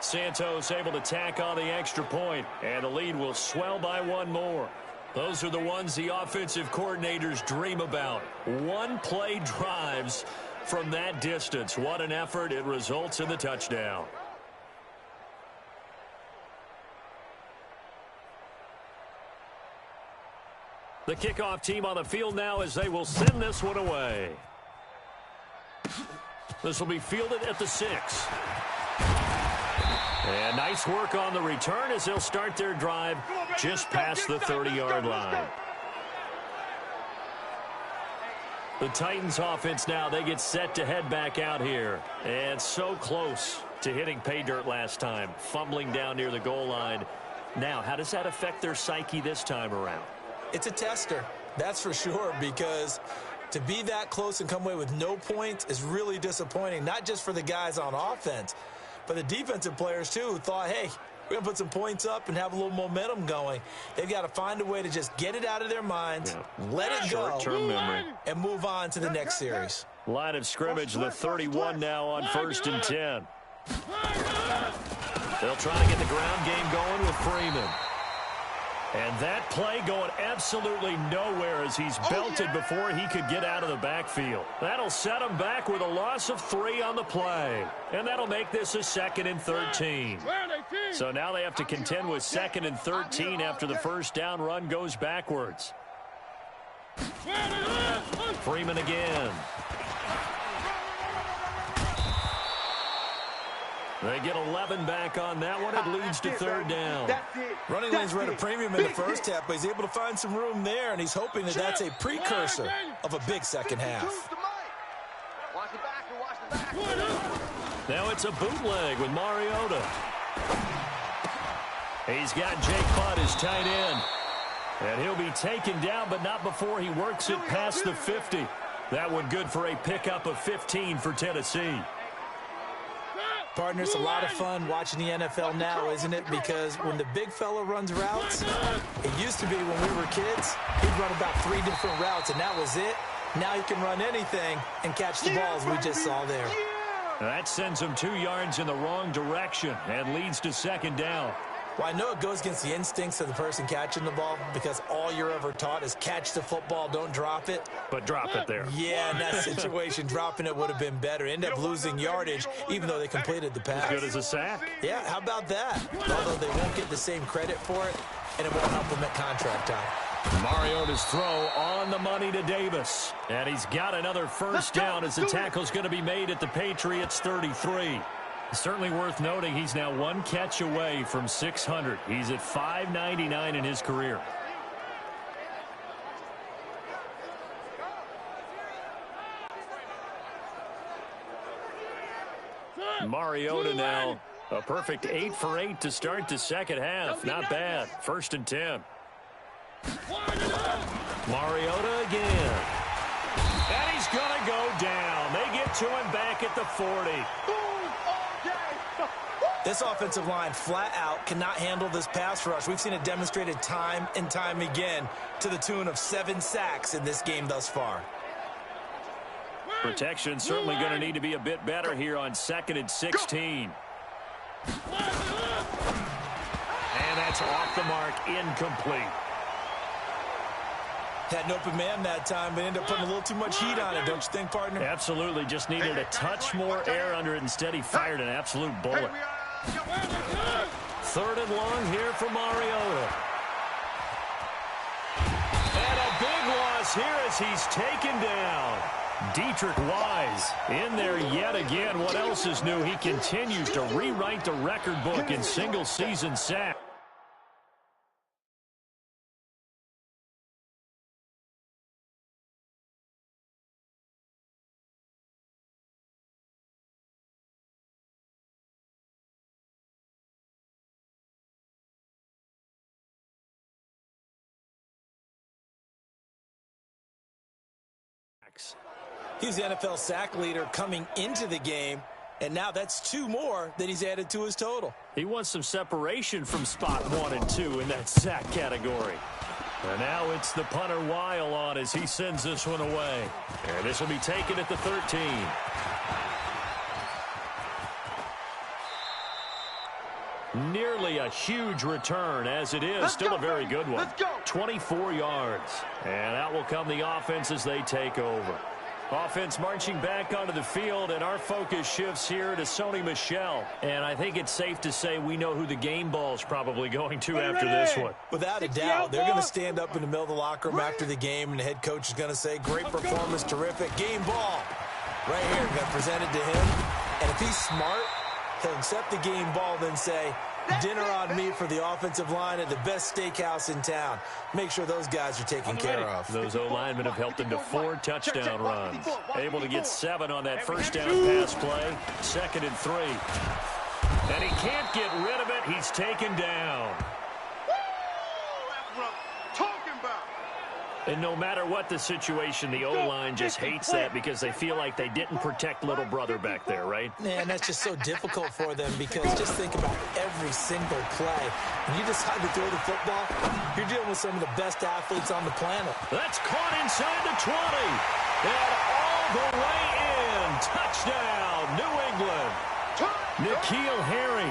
[SPEAKER 3] Santos able to tack on the extra point, and the lead will swell by 1 more. Those are the ones the offensive coordinators dream about. One-play drives from that distance. What an effort. It results in the touchdown. The kickoff team on the field now as they will send this one away. This will be fielded at the 6. And nice work on the return as they'll start their drive just past the 30-yard line. The Titans offense now, they get set to head back out here. And so close to hitting pay dirt last time, fumbling down near the goal line. Now, how does that affect their psyche this time around?
[SPEAKER 4] It's a tester, that's for sure, because to be that close and come away with no points is really disappointing, not just for the guys on offense, but the defensive players, too, who thought, hey, we're going to put some points up and have a little momentum going. They've got to find a way to just get it out of their minds, let it go,
[SPEAKER 3] short-term memory,
[SPEAKER 4] and move on to the next series.
[SPEAKER 3] Line of scrimmage, the 31 now on 1st and 10. They'll try to get the ground game going with Freeman. And that play going absolutely nowhere as he's belted before he could get out of the backfield. That'll set him back with a loss of 3 on the play. And that'll make this a 2nd and 13. So now they have to contend with 2nd and 13 after the first down run goes backwards. Freeman again. They get 11 back on that one. It leads to 3rd down.
[SPEAKER 4] Running lanes were at a premium in the first half, but he's able to find some room there, and he's hoping that that's a precursor of a big second half.
[SPEAKER 6] Watch the back and watch the back.
[SPEAKER 3] Now it's a bootleg with Mariota. He's got Jake Butt as tight end. And he'll be taken down, but not before he works it past the 50. That one good for a pickup of 15 for Tennessee.
[SPEAKER 4] Partner, it's a lot of fun watching the NFL now, isn't it? Because when the big fella runs routes, it used to be when we were kids, he'd run about 3 different routes, and that was it. Now he can run anything and catch the balls we just saw there.
[SPEAKER 3] That sends him 2 yards in the wrong direction and leads to 2nd down.
[SPEAKER 4] Well, I know it goes against the instincts of the person catching the ball because all you're ever taught is catch the football, don't drop it.
[SPEAKER 3] But drop it there.
[SPEAKER 4] Yeah, in that situation, dropping it would have been better. End up losing yardage, even though they completed the pass.
[SPEAKER 3] As good as a sack.
[SPEAKER 4] Yeah, how about that? Although they won't get the same credit for it, and it won't help them at contract time.
[SPEAKER 3] Mariota's throw on the money to Davis. And he's got another first down as the tackle's going to be made at the Patriots' 33. Certainly worth noting he's now 1 catch away from 600. He's at 599 in his career. Mariota now a perfect 8 for 8 to start the second half. Not bad. 1st and 10. Mariota again. And he's going to go down. They get to him back at the 40.
[SPEAKER 4] This offensive line flat out cannot handle this pass rush. We've seen it demonstrated time and time again to the tune of 7 sacks in this game thus far.
[SPEAKER 3] Protection certainly going to need to be a bit better here on 2nd and 16. And that's off the mark, incomplete.
[SPEAKER 4] Had an open man that time, but ended up putting a little too much heat on it, don't you think, partner?
[SPEAKER 3] Absolutely. Just needed a touch more air under it. Instead, he fired an absolute bullet. Third and long here for Mariota. And a big loss here as he's taken down. Dietrich Wise in there yet again. What else is new? He continues to rewrite the record book in single-season sacks.
[SPEAKER 4] He's the NFL sack leader coming into the game, and now that's 2 more that he's added to his total.
[SPEAKER 3] He wants some separation from spot 1 and 2 in that sack category. And now it's the punter Weil on as he sends this one away. And this will be taken at the 13. Nearly a huge return as it is. Still a very good one. 24 yards. And out will come the offense as they take over. Offense marching back onto the field, and our focus shifts here to Sony Michel. And I think it's safe to say we know who the game ball's probably going to after this one.
[SPEAKER 4] Without a doubt, they're going to stand up in the middle of the locker room after the game, and the head coach is going to say, great performance, terrific, game ball. Right here, going to present it to him. And if he's smart, he'll accept the game ball, then say, dinner on me for the offensive line at the best steakhouse in town. Make sure those guys are taken care of.
[SPEAKER 3] Those O-linemen have helped him to 4 touchdown runs. Able to get 7 on that first down pass play. 2nd and 3. And he can't get rid of it. He's taken down.
[SPEAKER 6] That's what I'm talking about.
[SPEAKER 3] And no matter what the situation, the O-line just hates that because they feel like they didn't protect little brother back there, right?
[SPEAKER 4] Man, that's just so difficult for them because just think about every single play. When you decide to throw the football, you're dealing with some of the best athletes on the planet.
[SPEAKER 3] That's caught inside the 20. And all the way in. Touchdown, New England. N'Keal Harry.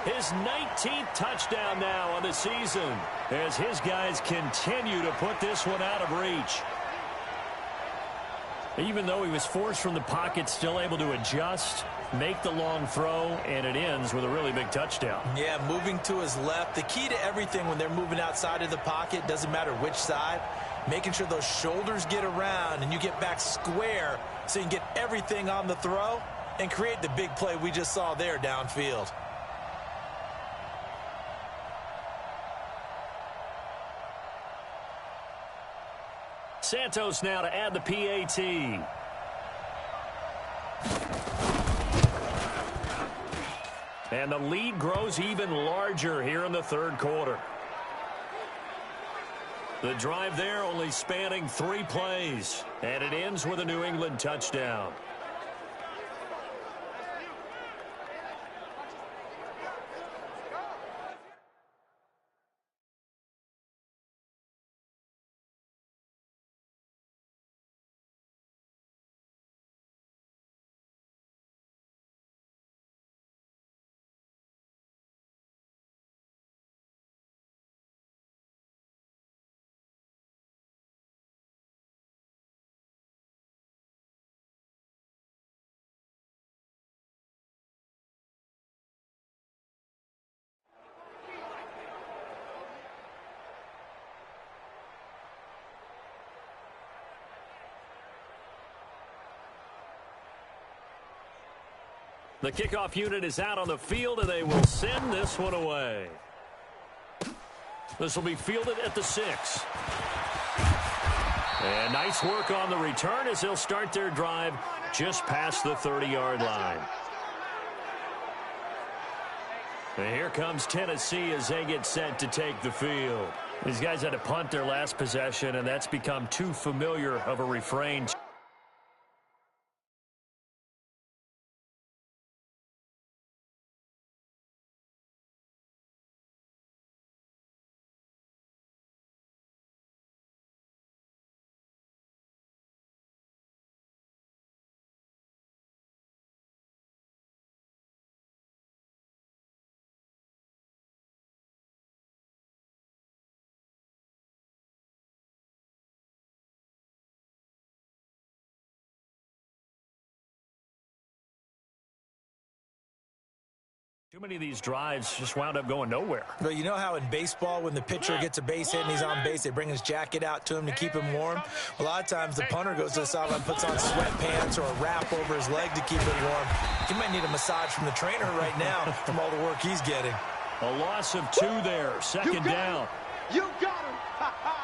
[SPEAKER 3] His 19th touchdown now on the season as his guys continue to put this one out of reach. Even though he was forced from the pocket, still able to adjust, make the long throw, and it ends with a really big touchdown.
[SPEAKER 4] Yeah, moving to his left. The key to everything when they're moving outside of the pocket, doesn't matter which side, making sure those shoulders get around and you get back square so you can get everything on the throw and create the big play we just saw there downfield.
[SPEAKER 3] Santos now to add the PAT. And the lead grows even larger here in the 3rd quarter. The drive there only spanning 3 plays. And it ends with a New England touchdown. The kickoff unit is out on the field, and they will send this one away. This will be fielded at the 6. And nice work on the return as they'll start their drive just past the 30-yard line. And here comes Tennessee as they get set to take the field. These guys had to punt their last possession, and that's become too familiar of a refrain. Too many of these drives just wound up going nowhere.
[SPEAKER 4] But you know how in baseball, when the pitcher gets a base hit and he's on base, they bring his jacket out to him to keep him warm? A lot of times the punter goes to the sideline, puts on sweatpants or a wrap over his leg to keep it warm. He might need a massage from the trainer right now from all the work he's getting.
[SPEAKER 3] A loss of 2 there, second down.
[SPEAKER 5] You got him.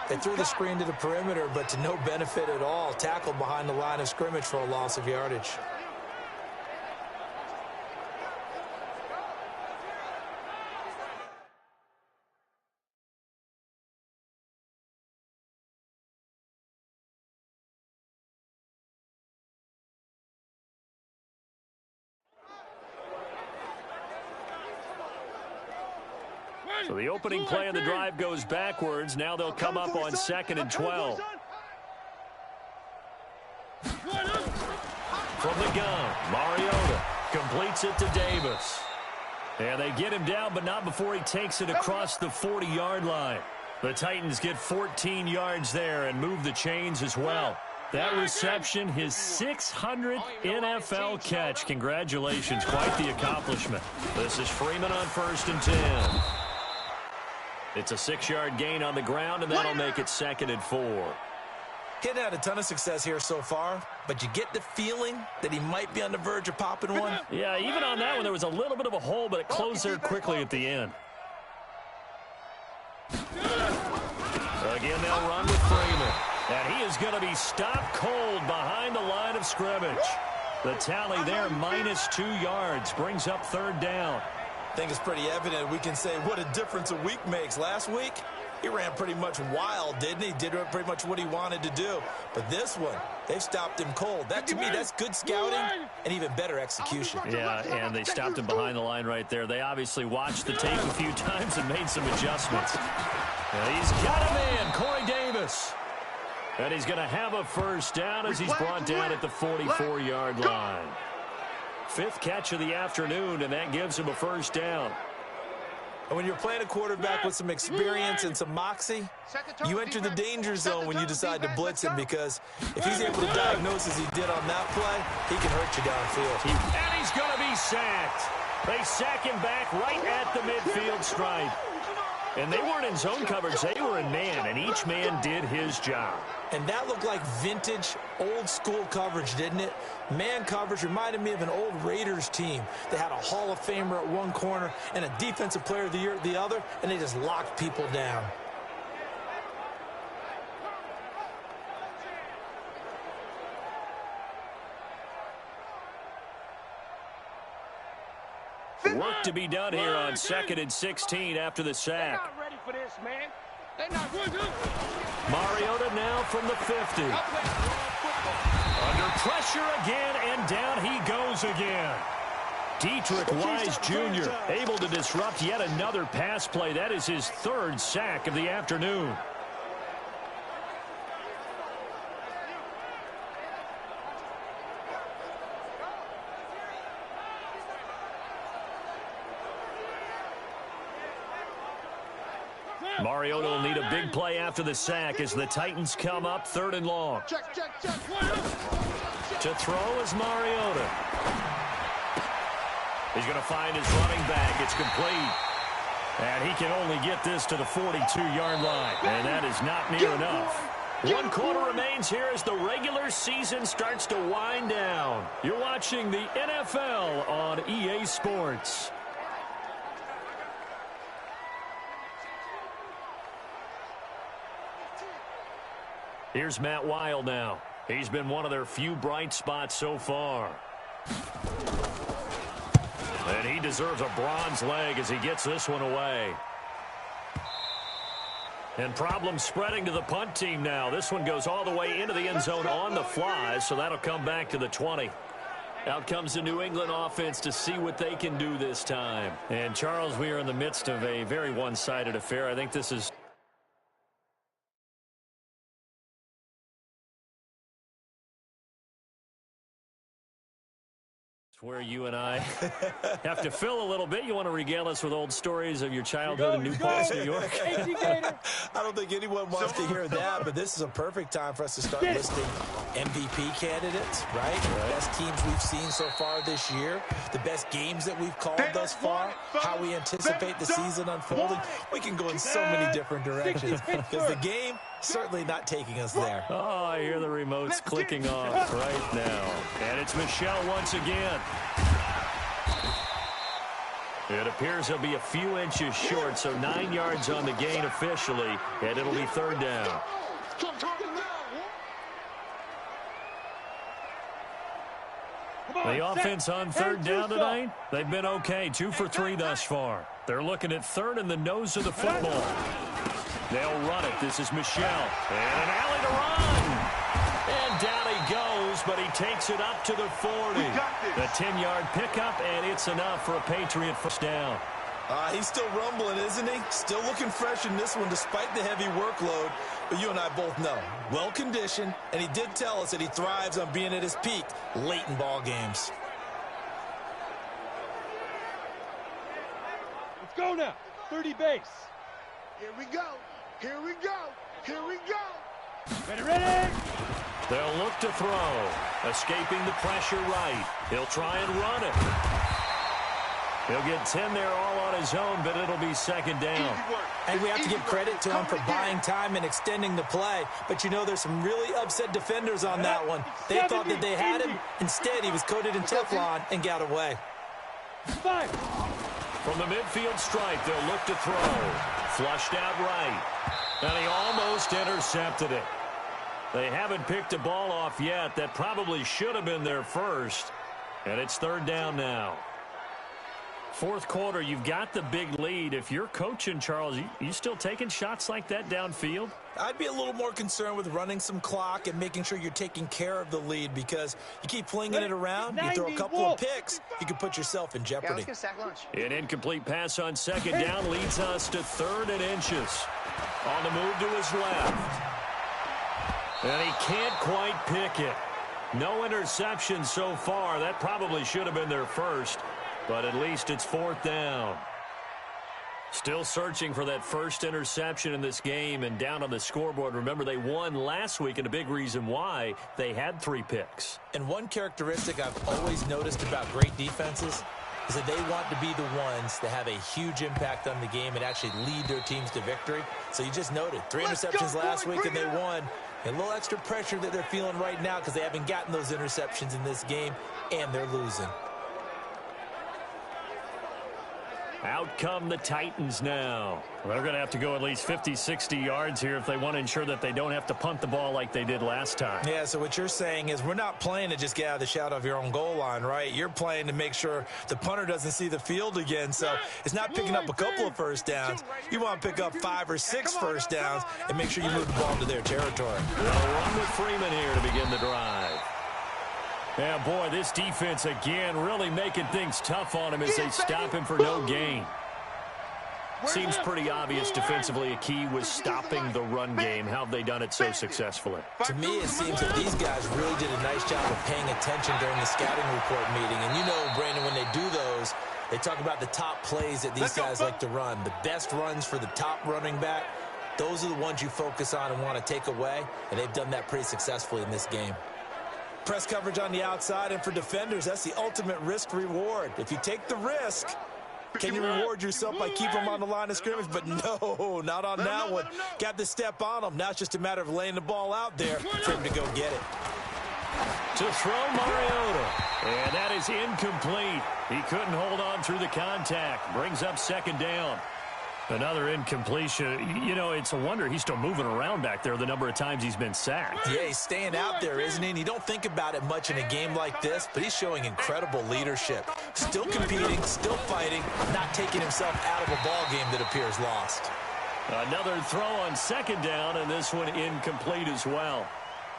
[SPEAKER 4] They threw the screen to the perimeter, but to no benefit at all. Tackled behind the line of scrimmage for a loss of yardage.
[SPEAKER 3] So the opening play of the drive goes backwards. Now they'll come up on 2nd and 12. From the gun, Mariota completes it to Davis. And they get him down, but not before he takes it across the 40-yard line. The Titans get 14 yards there and move the chains as well. That reception, his 600th NFL catch. Congratulations, quite the accomplishment. This is Freeman on 1st and 10. It's a 6-yard gain on the ground, and that'll make it 2nd and 4.
[SPEAKER 4] He hadn't had a ton of success here so far, but you get the feeling that he might be on the verge of popping one.
[SPEAKER 3] Yeah, even on that one, there was a little bit of a hole, but it closed there quickly at the end. Again, they'll run with Freeman. And he is going to be stopped cold behind the line of scrimmage. The tally there, -2 yards, brings up 3rd down.
[SPEAKER 4] I think it's pretty evident. We can say what a difference a week makes. Last week, he ran pretty much wild, didn't he? Did pretty much what he wanted to do. But this one, they've stopped him cold. That, to me, that's good scouting and even better execution.
[SPEAKER 3] Yeah, and they stopped him behind the line right there. They obviously watched the tape a few times and made some adjustments. And he's got him in, Corey Davis. And he's going to have a 1st down as he's brought down at the 44-yard line. 5th catch of the afternoon, and that gives him a 1st down.
[SPEAKER 4] And when you're playing a quarterback with some experience and some moxie, you enter the danger zone when you decide to blitz him, because if he's able to diagnose as he did on that play, he can hurt you downfield.
[SPEAKER 3] And he's going to be sacked. They sack him back right at the midfield stripe. And they weren't in zone coverage. They were in man, and each man did his job.
[SPEAKER 4] And that looked like vintage, old-school coverage, didn't it? Man coverage reminded me of an old Raiders team. They had a Hall of Famer at one corner and a Defensive Player of the Year at the other, and they just locked people down.
[SPEAKER 3] Work to be done here on 2nd and 16 after the sack.
[SPEAKER 5] They're not ready for this, man. They're not ready.
[SPEAKER 3] Mariota now from the 50. Under pressure again, and down he goes again. Dietrich Wise Jr. able to disrupt yet another pass play. That is his 3rd sack of the afternoon. Mariota will need a big play after the sack as the Titans come up 3rd and long.
[SPEAKER 5] Check.
[SPEAKER 3] To throw is Mariota. He's going to find his running back. It's complete. And he can only get this to the 42-yard line. And that is not near enough. 1 quarter remains here as the regular season starts to wind down. You're watching the NFL on EA Sports. Here's Matt Weil now. He's been one of their few bright spots so far. And he deserves a bronze leg as he gets this one away. And problems spreading to the punt team now. This one goes all the way into the end zone on the fly, so that'll come back to the 20. Out comes the New England offense to see what they can do this time. And, Charles, we are in the midst of a very one-sided affair. I think this is where you and I have to fill a little bit. You want to regale us with old stories of your childhood in New Paltz, New York?
[SPEAKER 4] I don't think anyone wants to hear that, but this is a perfect time for us to start listening MVP candidates, right? The best teams we've seen so far this year, the best games that we've called thus far, how we anticipate the season unfolding. We can go in so many different directions because the game certainly not taking us there.
[SPEAKER 3] Oh, I hear the remotes clicking off right now. And it's Michel once again. It appears he'll be a few inches short, so 9 yards on the gain officially, and it'll be third down. The offense on third down tonight, they've been okay, 2 for 3 thus far. They're looking at third in the nose of the football. They'll run it. This is Michel. And an alley to run. And down he goes, but he takes it up to the 40. The 10-yard pickup, and it's enough for a Patriot first down.
[SPEAKER 4] He's still rumbling, isn't he? Still looking fresh in this one despite the heavy workload. But you and I both know, well-conditioned, and he did tell us that he thrives on being at his peak late in ball games.
[SPEAKER 5] Let's go now. 30 base.
[SPEAKER 6] Here we go. Here we go. Here we go.
[SPEAKER 5] Ready, ready.
[SPEAKER 3] They'll look to throw. Escaping the pressure right. He'll try and run it. He'll get 10 there all on his own, but it'll be second down.
[SPEAKER 4] And we have to give credit to him for buying time and extending the play. But you know, there's some really upset defenders on that one. They thought that they had him. Instead, he was coated in Teflon and got away.
[SPEAKER 5] 5.
[SPEAKER 3] From the midfield stripe, they'll look to throw. Flushed out right. And he almost intercepted it. They haven't picked a ball off yet. That probably should have been their first. And it's third down now. Fourth quarter, you've got the big lead. If you're coaching, Charles, you still taking shots like that downfield?
[SPEAKER 4] I'd be a little more concerned with running some clock and making sure you're taking care of the lead, because you keep flinging it around, you throw a couple of picks, you can put yourself in jeopardy.
[SPEAKER 7] Yeah, let's get sack lunch.
[SPEAKER 3] An incomplete pass on second down leads us to 3rd and inches. On the move to his left. And he can't quite pick it. No interception so far. That probably should have been their first. But at least it's 4th down. Still searching for that first interception in this game and down on the scoreboard. Remember, they won last week, and a big reason why, they had 3 picks.
[SPEAKER 4] And one characteristic I've always noticed about great defenses is that they want to be the ones that have a huge impact on the game and actually lead their teams to victory. So you just noted 3 interceptions last week and they won. And a little extra pressure that they're feeling right now because they haven't gotten those interceptions in this game, and they're losing.
[SPEAKER 3] Out come the Titans now. They're going to have to go at least 50, 60 yards here if they want to ensure that they don't have to punt the ball like they did last time.
[SPEAKER 4] Yeah, so what you're saying is we're not playing to just get out of the shadow of your own goal line, right? You're playing to make sure the punter doesn't see the field again. So it's not picking up a couple of first downs. You want to pick up 5 or 6 first downs and make sure you move the ball into their territory.
[SPEAKER 3] They'll run with Freeman here to begin the drive. Yeah, boy, this defense again really making things tough on him as they stop him for no gain. Seems pretty obvious defensively a key was stopping the run game. How have they done it so successfully?
[SPEAKER 4] To me, it seems that these guys really did a nice job of paying attention during the scouting report meeting. And you know, Brandon, when they do those, they talk about the top plays that these guys like to run. The best runs for the top running back, those are the ones you focus on and want to take away. And they've done that pretty successfully in this game. Press coverage on the outside, and for defenders, that's the ultimate risk-reward. If you take the risk, can you reward yourself by keeping them on the line of scrimmage? But no, not on that one. Got to step on them. Now it's just a matter of laying the ball out there for him to go get it.
[SPEAKER 3] To throw Mariota. And that is incomplete. He couldn't hold on through the contact. Brings up second down. Another incompletion. You know, it's a wonder he's still moving around back there the number of times he's been sacked.
[SPEAKER 4] Yeah, he's staying out there, isn't he? And you don't think about it much in a game like this, but he's showing incredible leadership. Still competing, still fighting, not taking himself out of a ball game that appears lost.
[SPEAKER 3] Another throw on second down, and this one incomplete as well.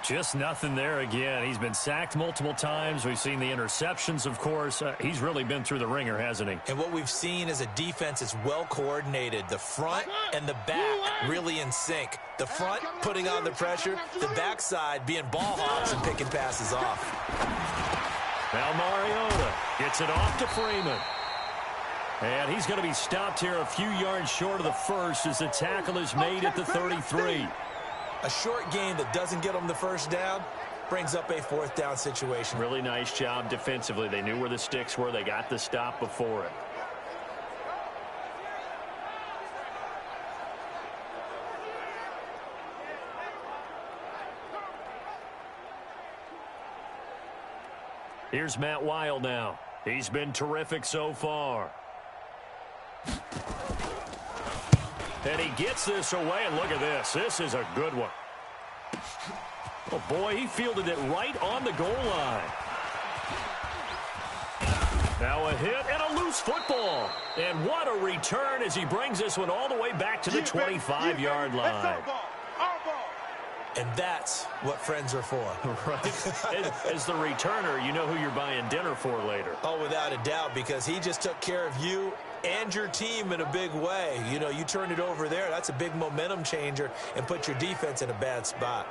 [SPEAKER 3] Just nothing there again. He's been sacked multiple times. We've seen the interceptions, of course. He's really been through the ringer, hasn't he?
[SPEAKER 4] And what we've seen is a defense that's well coordinated. The front and the back really in sync. The front putting on the pressure, the backside being ball hawks and picking passes off.
[SPEAKER 3] Now Mariota gets it off to Freeman. And he's going to be stopped here a few yards short of the first as the tackle is made at the 33.
[SPEAKER 4] A short game that doesn't get them the first down, brings up a fourth down situation.
[SPEAKER 3] Really nice job defensively. They knew where the sticks were. They got the stop before it. Here's Matt Weil now. He's been terrific so far. And he gets this away, and look at this. This is a good one. Oh, boy, he fielded it right on the goal line. Now a hit and a loose football. And what a return as he brings this one all the way back to the 25-yard line.
[SPEAKER 4] And that's what friends are for.
[SPEAKER 3] Right. As the returner, you know who you're buying dinner for later.
[SPEAKER 4] Oh, without a doubt, because he just took care of you and your team in a big way. You know, you turned it over there. That's a big momentum changer and put your defense in a bad spot.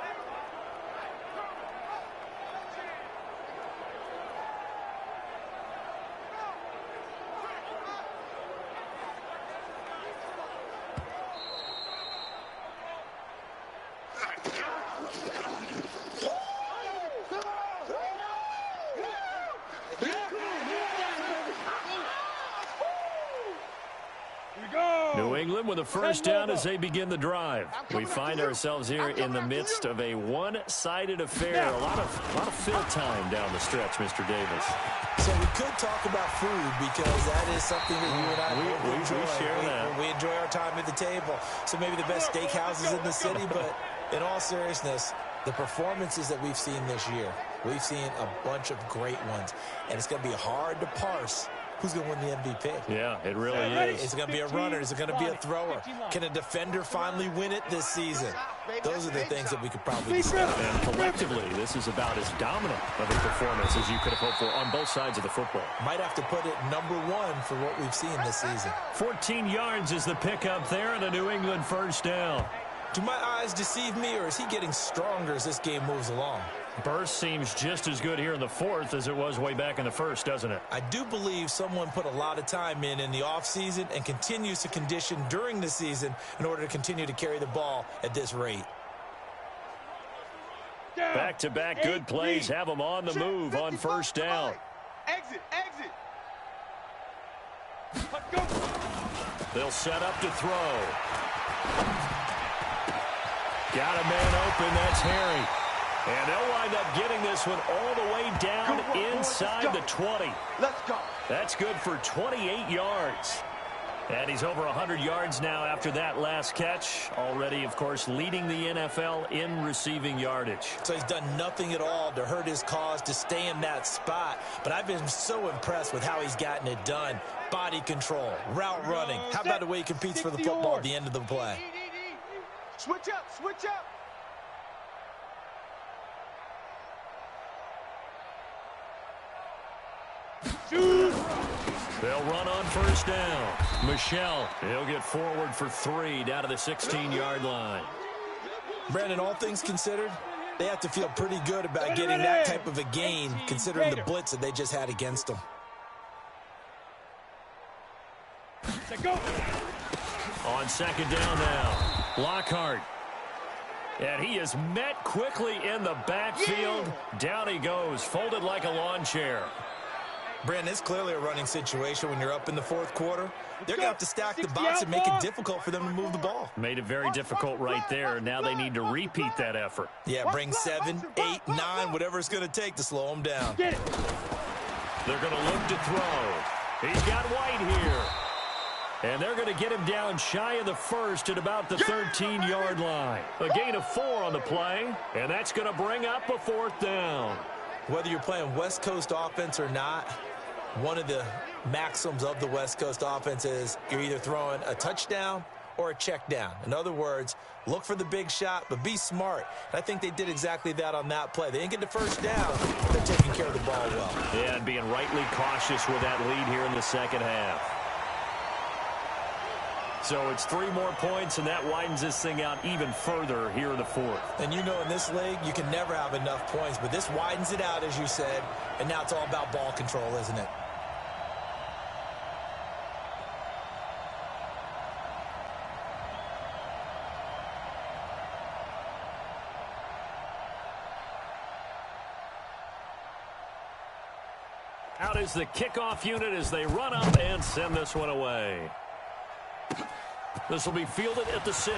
[SPEAKER 3] New England with a first down as they begin the drive. We find ourselves here in the midst of a one-sided affair. A lot of fill time down the stretch, Mr. Davis.
[SPEAKER 4] So we could talk about food because that is something that you and I enjoy.
[SPEAKER 3] We share that.
[SPEAKER 4] We enjoy our time at the table. So maybe the best steakhouses in the city, but in all seriousness, the performances that we've seen this year, we've seen a bunch of great ones, and it's going to be hard to parse who's going to win the MVP.
[SPEAKER 3] Yeah, it really is.
[SPEAKER 4] Is it going to be a runner? Is it going to be a thrower? Can a defender finally win it this season? Those are the things that we could probably discuss.
[SPEAKER 3] And collectively, this is about as dominant of a performance as you could have hoped for on both sides of the football.
[SPEAKER 4] Might have to put it #1 for what we've seen this season.
[SPEAKER 3] 14 yards is the pickup there and a New England first down.
[SPEAKER 4] Do my eyes deceive me, or is he getting stronger as this game moves along?
[SPEAKER 3] Burst seems just as good here in the fourth as it was way back in the first, doesn't it?
[SPEAKER 4] I do believe someone put a lot of time in the offseason and continues to condition during the season in order to continue to carry the ball at this rate.
[SPEAKER 3] Back-to-back good plays have them on the move on first down.
[SPEAKER 5] Exit.
[SPEAKER 3] They'll set up to throw. Got a man open. That's Harry. And they'll wind up getting this one all the way down inside the 20.
[SPEAKER 5] Let's go.
[SPEAKER 3] That's good for 28 yards. And he's over 100 yards now after that last catch. Already, of course, leading the NFL in receiving yardage.
[SPEAKER 4] So he's done nothing at all to hurt his cause to stay in that spot. But I've been so impressed with how he's gotten it done. Body control, route running. How about the way he competes for the football at the end of the play?
[SPEAKER 5] Switch up.
[SPEAKER 3] They'll run on first down. Michelle, he'll get forward for 3 down to the 16-yard line.
[SPEAKER 4] Brandon, all things considered, they have to feel pretty good about getting that type of a gain considering the blitz that they just had against them.
[SPEAKER 3] On second down now, Lockhart. And he is met quickly in the backfield. Down he goes, folded like a lawn chair.
[SPEAKER 4] Brandon, it's clearly a running situation when you're up in the fourth quarter. They're going to have to stack the box and make it difficult for them to move the ball.
[SPEAKER 3] Made it very difficult right there. Now they need to repeat that effort.
[SPEAKER 4] Yeah, bring 7, 8, 9, whatever it's going to take to slow them down.
[SPEAKER 3] They're going to look to throw. He's got White here. And they're going to get him down shy of the first at about the 13-yard line. A gain of 4 on the play, and that's going to bring up a fourth down.
[SPEAKER 4] Whether you're playing West Coast offense or not, one of the maxims of the West Coast offense is you're either throwing a touchdown or a check down. In other words, look for the big shot, but be smart. And I think they did exactly that on that play. They didn't get the first down, but they're taking care of the ball well.
[SPEAKER 3] Yeah, and being rightly cautious with that lead here in the second half. So it's 3 more points, and that widens this thing out even further here in the fourth.
[SPEAKER 4] And you know in this league, you can never have enough points, but this widens it out, as you said, and now it's all about ball control, isn't it?
[SPEAKER 3] Out is the kickoff unit as they run up and send this one away. This will be fielded at the 6.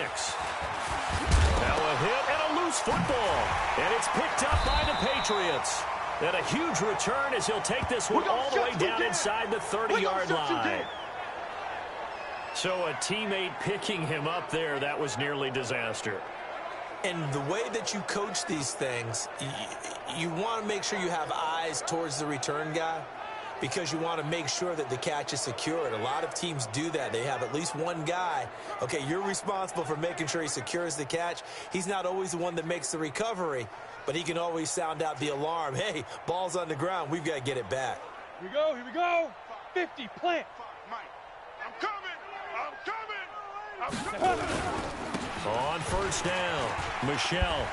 [SPEAKER 3] Now a hit and a loose football. And it's picked up by the Patriots. And a huge return as he'll take this one all the way down inside the 30-yard line. So a teammate picking him up there, that was nearly disaster.
[SPEAKER 4] And the way that you coach these things, you want to make sure you have eyes towards the return guy because you want to make sure that the catch is secured. A lot of teams do that. They have at least one guy. Okay, you're responsible for making sure he secures the catch. He's not always the one that makes the recovery, but he can always sound out the alarm. Hey, ball's on the ground. We've got to get it back.
[SPEAKER 5] Here we go. Here we go. 50, plant.
[SPEAKER 6] I'm coming. I'm coming.
[SPEAKER 3] On first down, Michelle.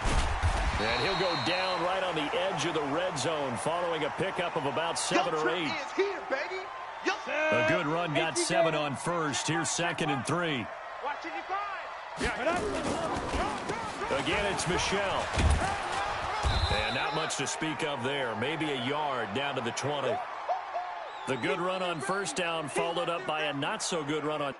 [SPEAKER 3] And he'll go down right on the edge of the red zone following a pickup of about 7 or 8. A good run got 7 on first. Here's 2nd and 3. Again, it's Michelle. And not much to speak of there. Maybe a yard down to the 20. The good run on first down followed up by a not-so-good run on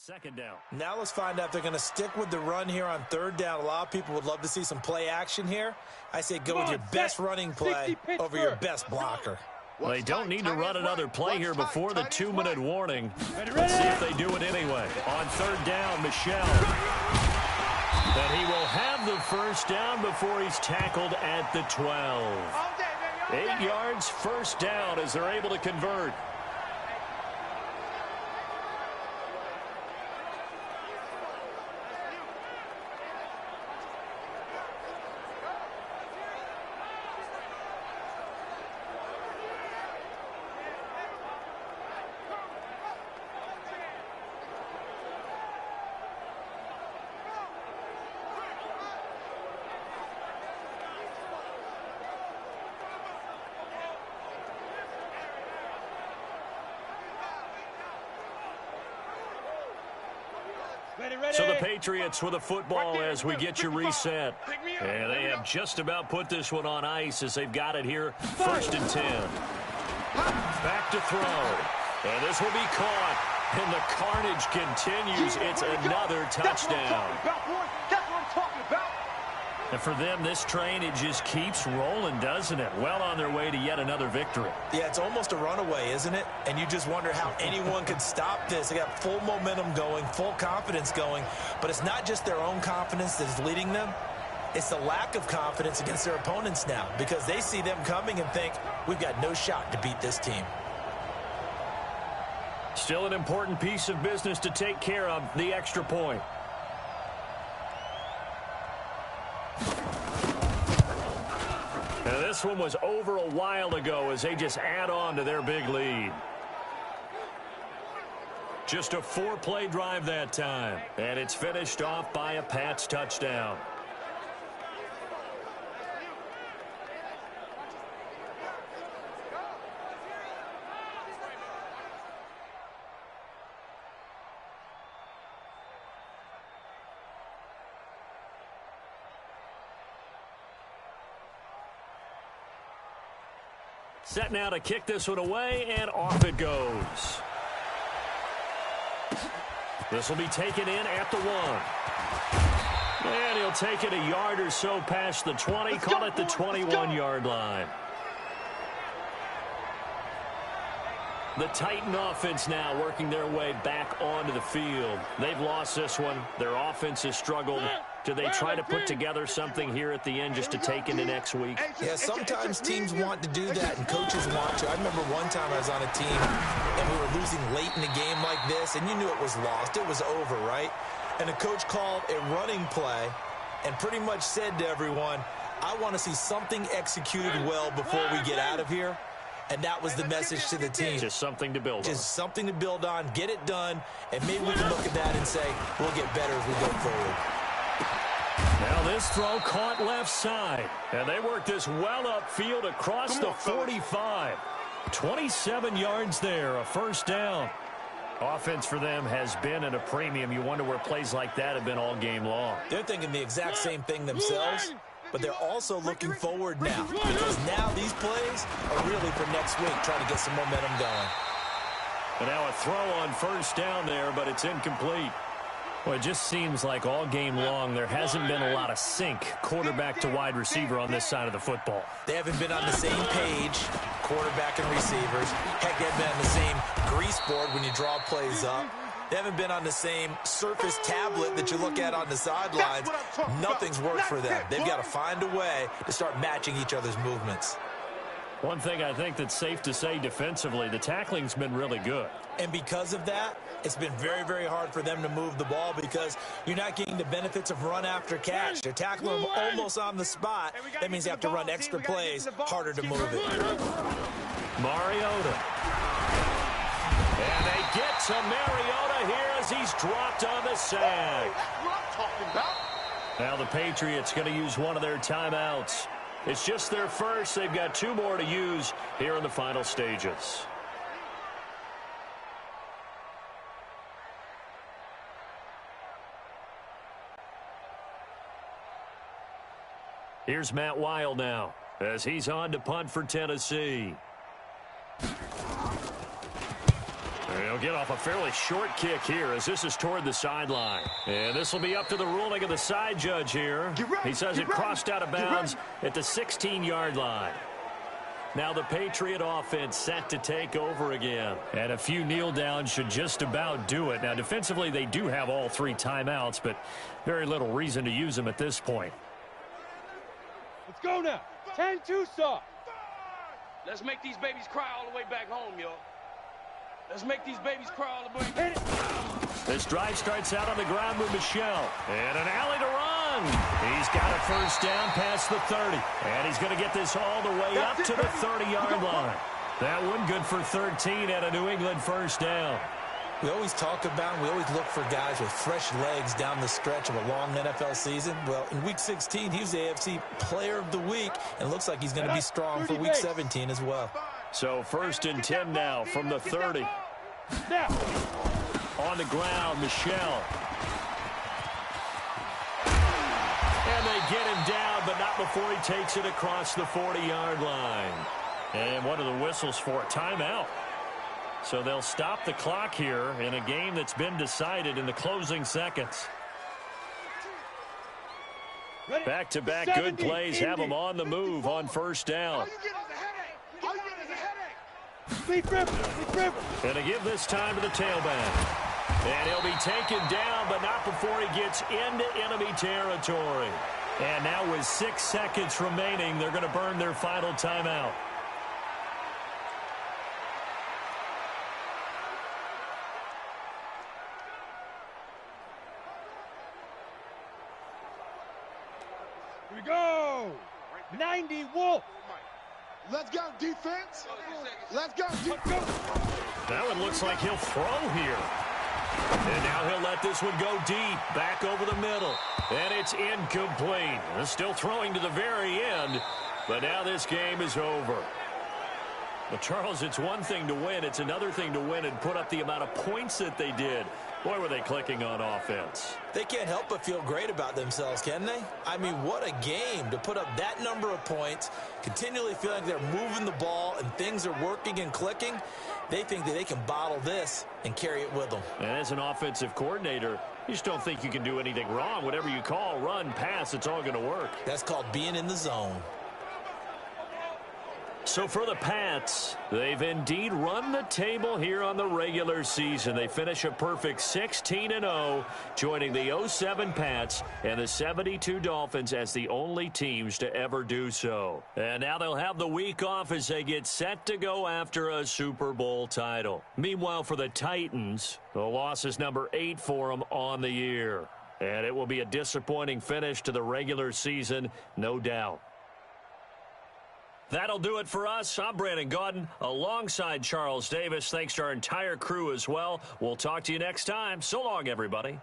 [SPEAKER 3] Second down.
[SPEAKER 4] Now let's find out if they're going to stick with the run here on third down. A lot of people would love to see some play action here. I say go with your best running play over your best blocker.
[SPEAKER 3] Well, they don't need to run another play here before the 2-minute warning. Let's see if they do it anyway. On third down, Michel. And he will have the first down before he's tackled at the 12. 8 yards, first down as they're able to convert. So the Patriots with a football as we get you reset. And they have just about put this one on ice as they've got it here. 1st and 10. Back to throw. And this will be caught. And the carnage continues. It's another touchdown. And for them, this train, it just keeps rolling, doesn't it? Well on their way to yet another victory.
[SPEAKER 4] Yeah, it's almost a runaway, isn't it? And you just wonder how anyone could stop this. They got full momentum going, full confidence going. But it's not just their own confidence that's leading them. It's the lack of confidence against their opponents now because they see them coming and think, we've got no shot to beat this team.
[SPEAKER 3] Still an important piece of business to take care of, the extra point. And this one was over a while ago as they just add on to their big lead. Just a 4-play drive that time. And it's finished off by a Pats touchdown. Set now to kick this one away, and off it goes. This will be taken in at the 1. And he'll take it a yard or so past the 20, call it the 21-yard line. The Titan offense now working their way back onto the field. They've lost this one. Their offense has struggled. Do they try to put together something here at the end just to take into next week?
[SPEAKER 4] Yeah, sometimes teams want to do that, and coaches want to. I remember one time I was on a team, and we were losing late in a game like this, and you knew it was lost. It was over, right? And the coach called a running play and pretty much said to everyone, I want to see something executed well before we get out of here. And that was the message to the team.
[SPEAKER 3] Just something to build on.
[SPEAKER 4] Just something to build on, get it done, and maybe we can look at that and say, we'll get better as we go forward.
[SPEAKER 3] Now this throw caught left side. And they work this well upfield across the 45. 27 yards there, a first down. Offense for them has been at a premium. You wonder where plays like that have been all game long.
[SPEAKER 4] They're thinking the exact same thing themselves, but they're also looking forward now because now these plays are really for next week, trying to get some momentum going.
[SPEAKER 3] And now a throw on first down there, but it's incomplete. Well, it just seems like all game long there hasn't been a lot of sync quarterback to wide receiver on this side of the football.
[SPEAKER 4] They haven't been on the same page, quarterback and receivers. Heck, they haven't been on the same grease board when you draw plays up. They haven't been on the same surface tablet that you look at on the sidelines. Nothing's worked for them. They've got to find a way to start matching each other's movements.
[SPEAKER 3] One thing I think that's safe to say defensively, the tackling's been really good.
[SPEAKER 4] And because of that, it's been very, very hard for them to move the ball because you're not getting the benefits of run after catch. They're tackling them almost on the spot. That means they have to run extra plays, harder to move it.
[SPEAKER 3] Mariota. And they get to Mariota here as he's dropped on the sack. Now the Patriots going to use one of their timeouts. It's just their first. They've got 2 more to use here in the final stages. Here's Matt Wild now as he's on to punt for Tennessee. They'll get off a fairly short kick here as this is toward the sideline. And this will be up to the ruling of the side judge here. He says it crossed out of bounds at the 16-yard line. Now the Patriot offense set to take over again. And a few kneel downs should just about do it. Now defensively they do have all 3 timeouts, but very little reason to use them at this point.
[SPEAKER 5] Let's go now. 10-2 soft.
[SPEAKER 7] Let's make these babies cry all the way back home, y'all. Let's make these babies cry all the way back.
[SPEAKER 3] This drive starts out on the ground with Michelle. And an alley to run. He's got a first down past the 30. And he's going to get this all the way up to the 30-yard line. That one good for 13 at a New England first down.
[SPEAKER 4] We always talk about, we always look for guys with fresh legs down the stretch of a long NFL season. Well, in Week 16, he was the AFC Player of the Week, and looks like he's going to be strong for Week 17 as well.
[SPEAKER 3] So 1st and 10 now from the 30. On the ground, Michelle. And they get him down, but not before he takes it across the 40-yard line. And what are the whistles for? Timeout. So they'll stop the clock here in a game that's been decided in the closing seconds. Back-to-back good plays have them on the move on first down. And to give this time to the tailback. And he'll be taken down, but not before he gets into enemy territory. And now with 6 seconds remaining, they're going to burn their final timeout.
[SPEAKER 5] Here we go. 90 Wolf.
[SPEAKER 6] Let's go, defense. Let's go, defense.
[SPEAKER 3] That one looks like he'll throw here. And now he'll let this one go deep, back over the middle. And it's incomplete. They're still throwing to the very end, but now this game is over. Well, Charles, it's one thing to win. It's another thing to win and put up the amount of points that they did. Boy, were they clicking on offense.
[SPEAKER 4] They can't help but feel great about themselves, can they? I mean, what a game to put up that number of points, continually feeling like they're moving the ball and things are working and clicking. They think that they can bottle this and carry it with them.
[SPEAKER 3] And as an offensive coordinator, you just don't think you can do anything wrong. Whatever you call, run, pass, it's all going to work.
[SPEAKER 4] That's called being in the zone.
[SPEAKER 3] So for the Pats, they've indeed run the table here on the regular season. They finish a perfect 16-0, joining the 07 Pats and the 72 Dolphins as the only teams to ever do so. And now they'll have the week off as they get set to go after a Super Bowl title. Meanwhile, for the Titans, the loss is number 8 for them on the year. And it will be a disappointing finish to the regular season, no doubt. That'll do it for us. I'm Brandon Gaudin alongside Charles Davis. Thanks to our entire crew as well. We'll talk to you next time. So long, everybody.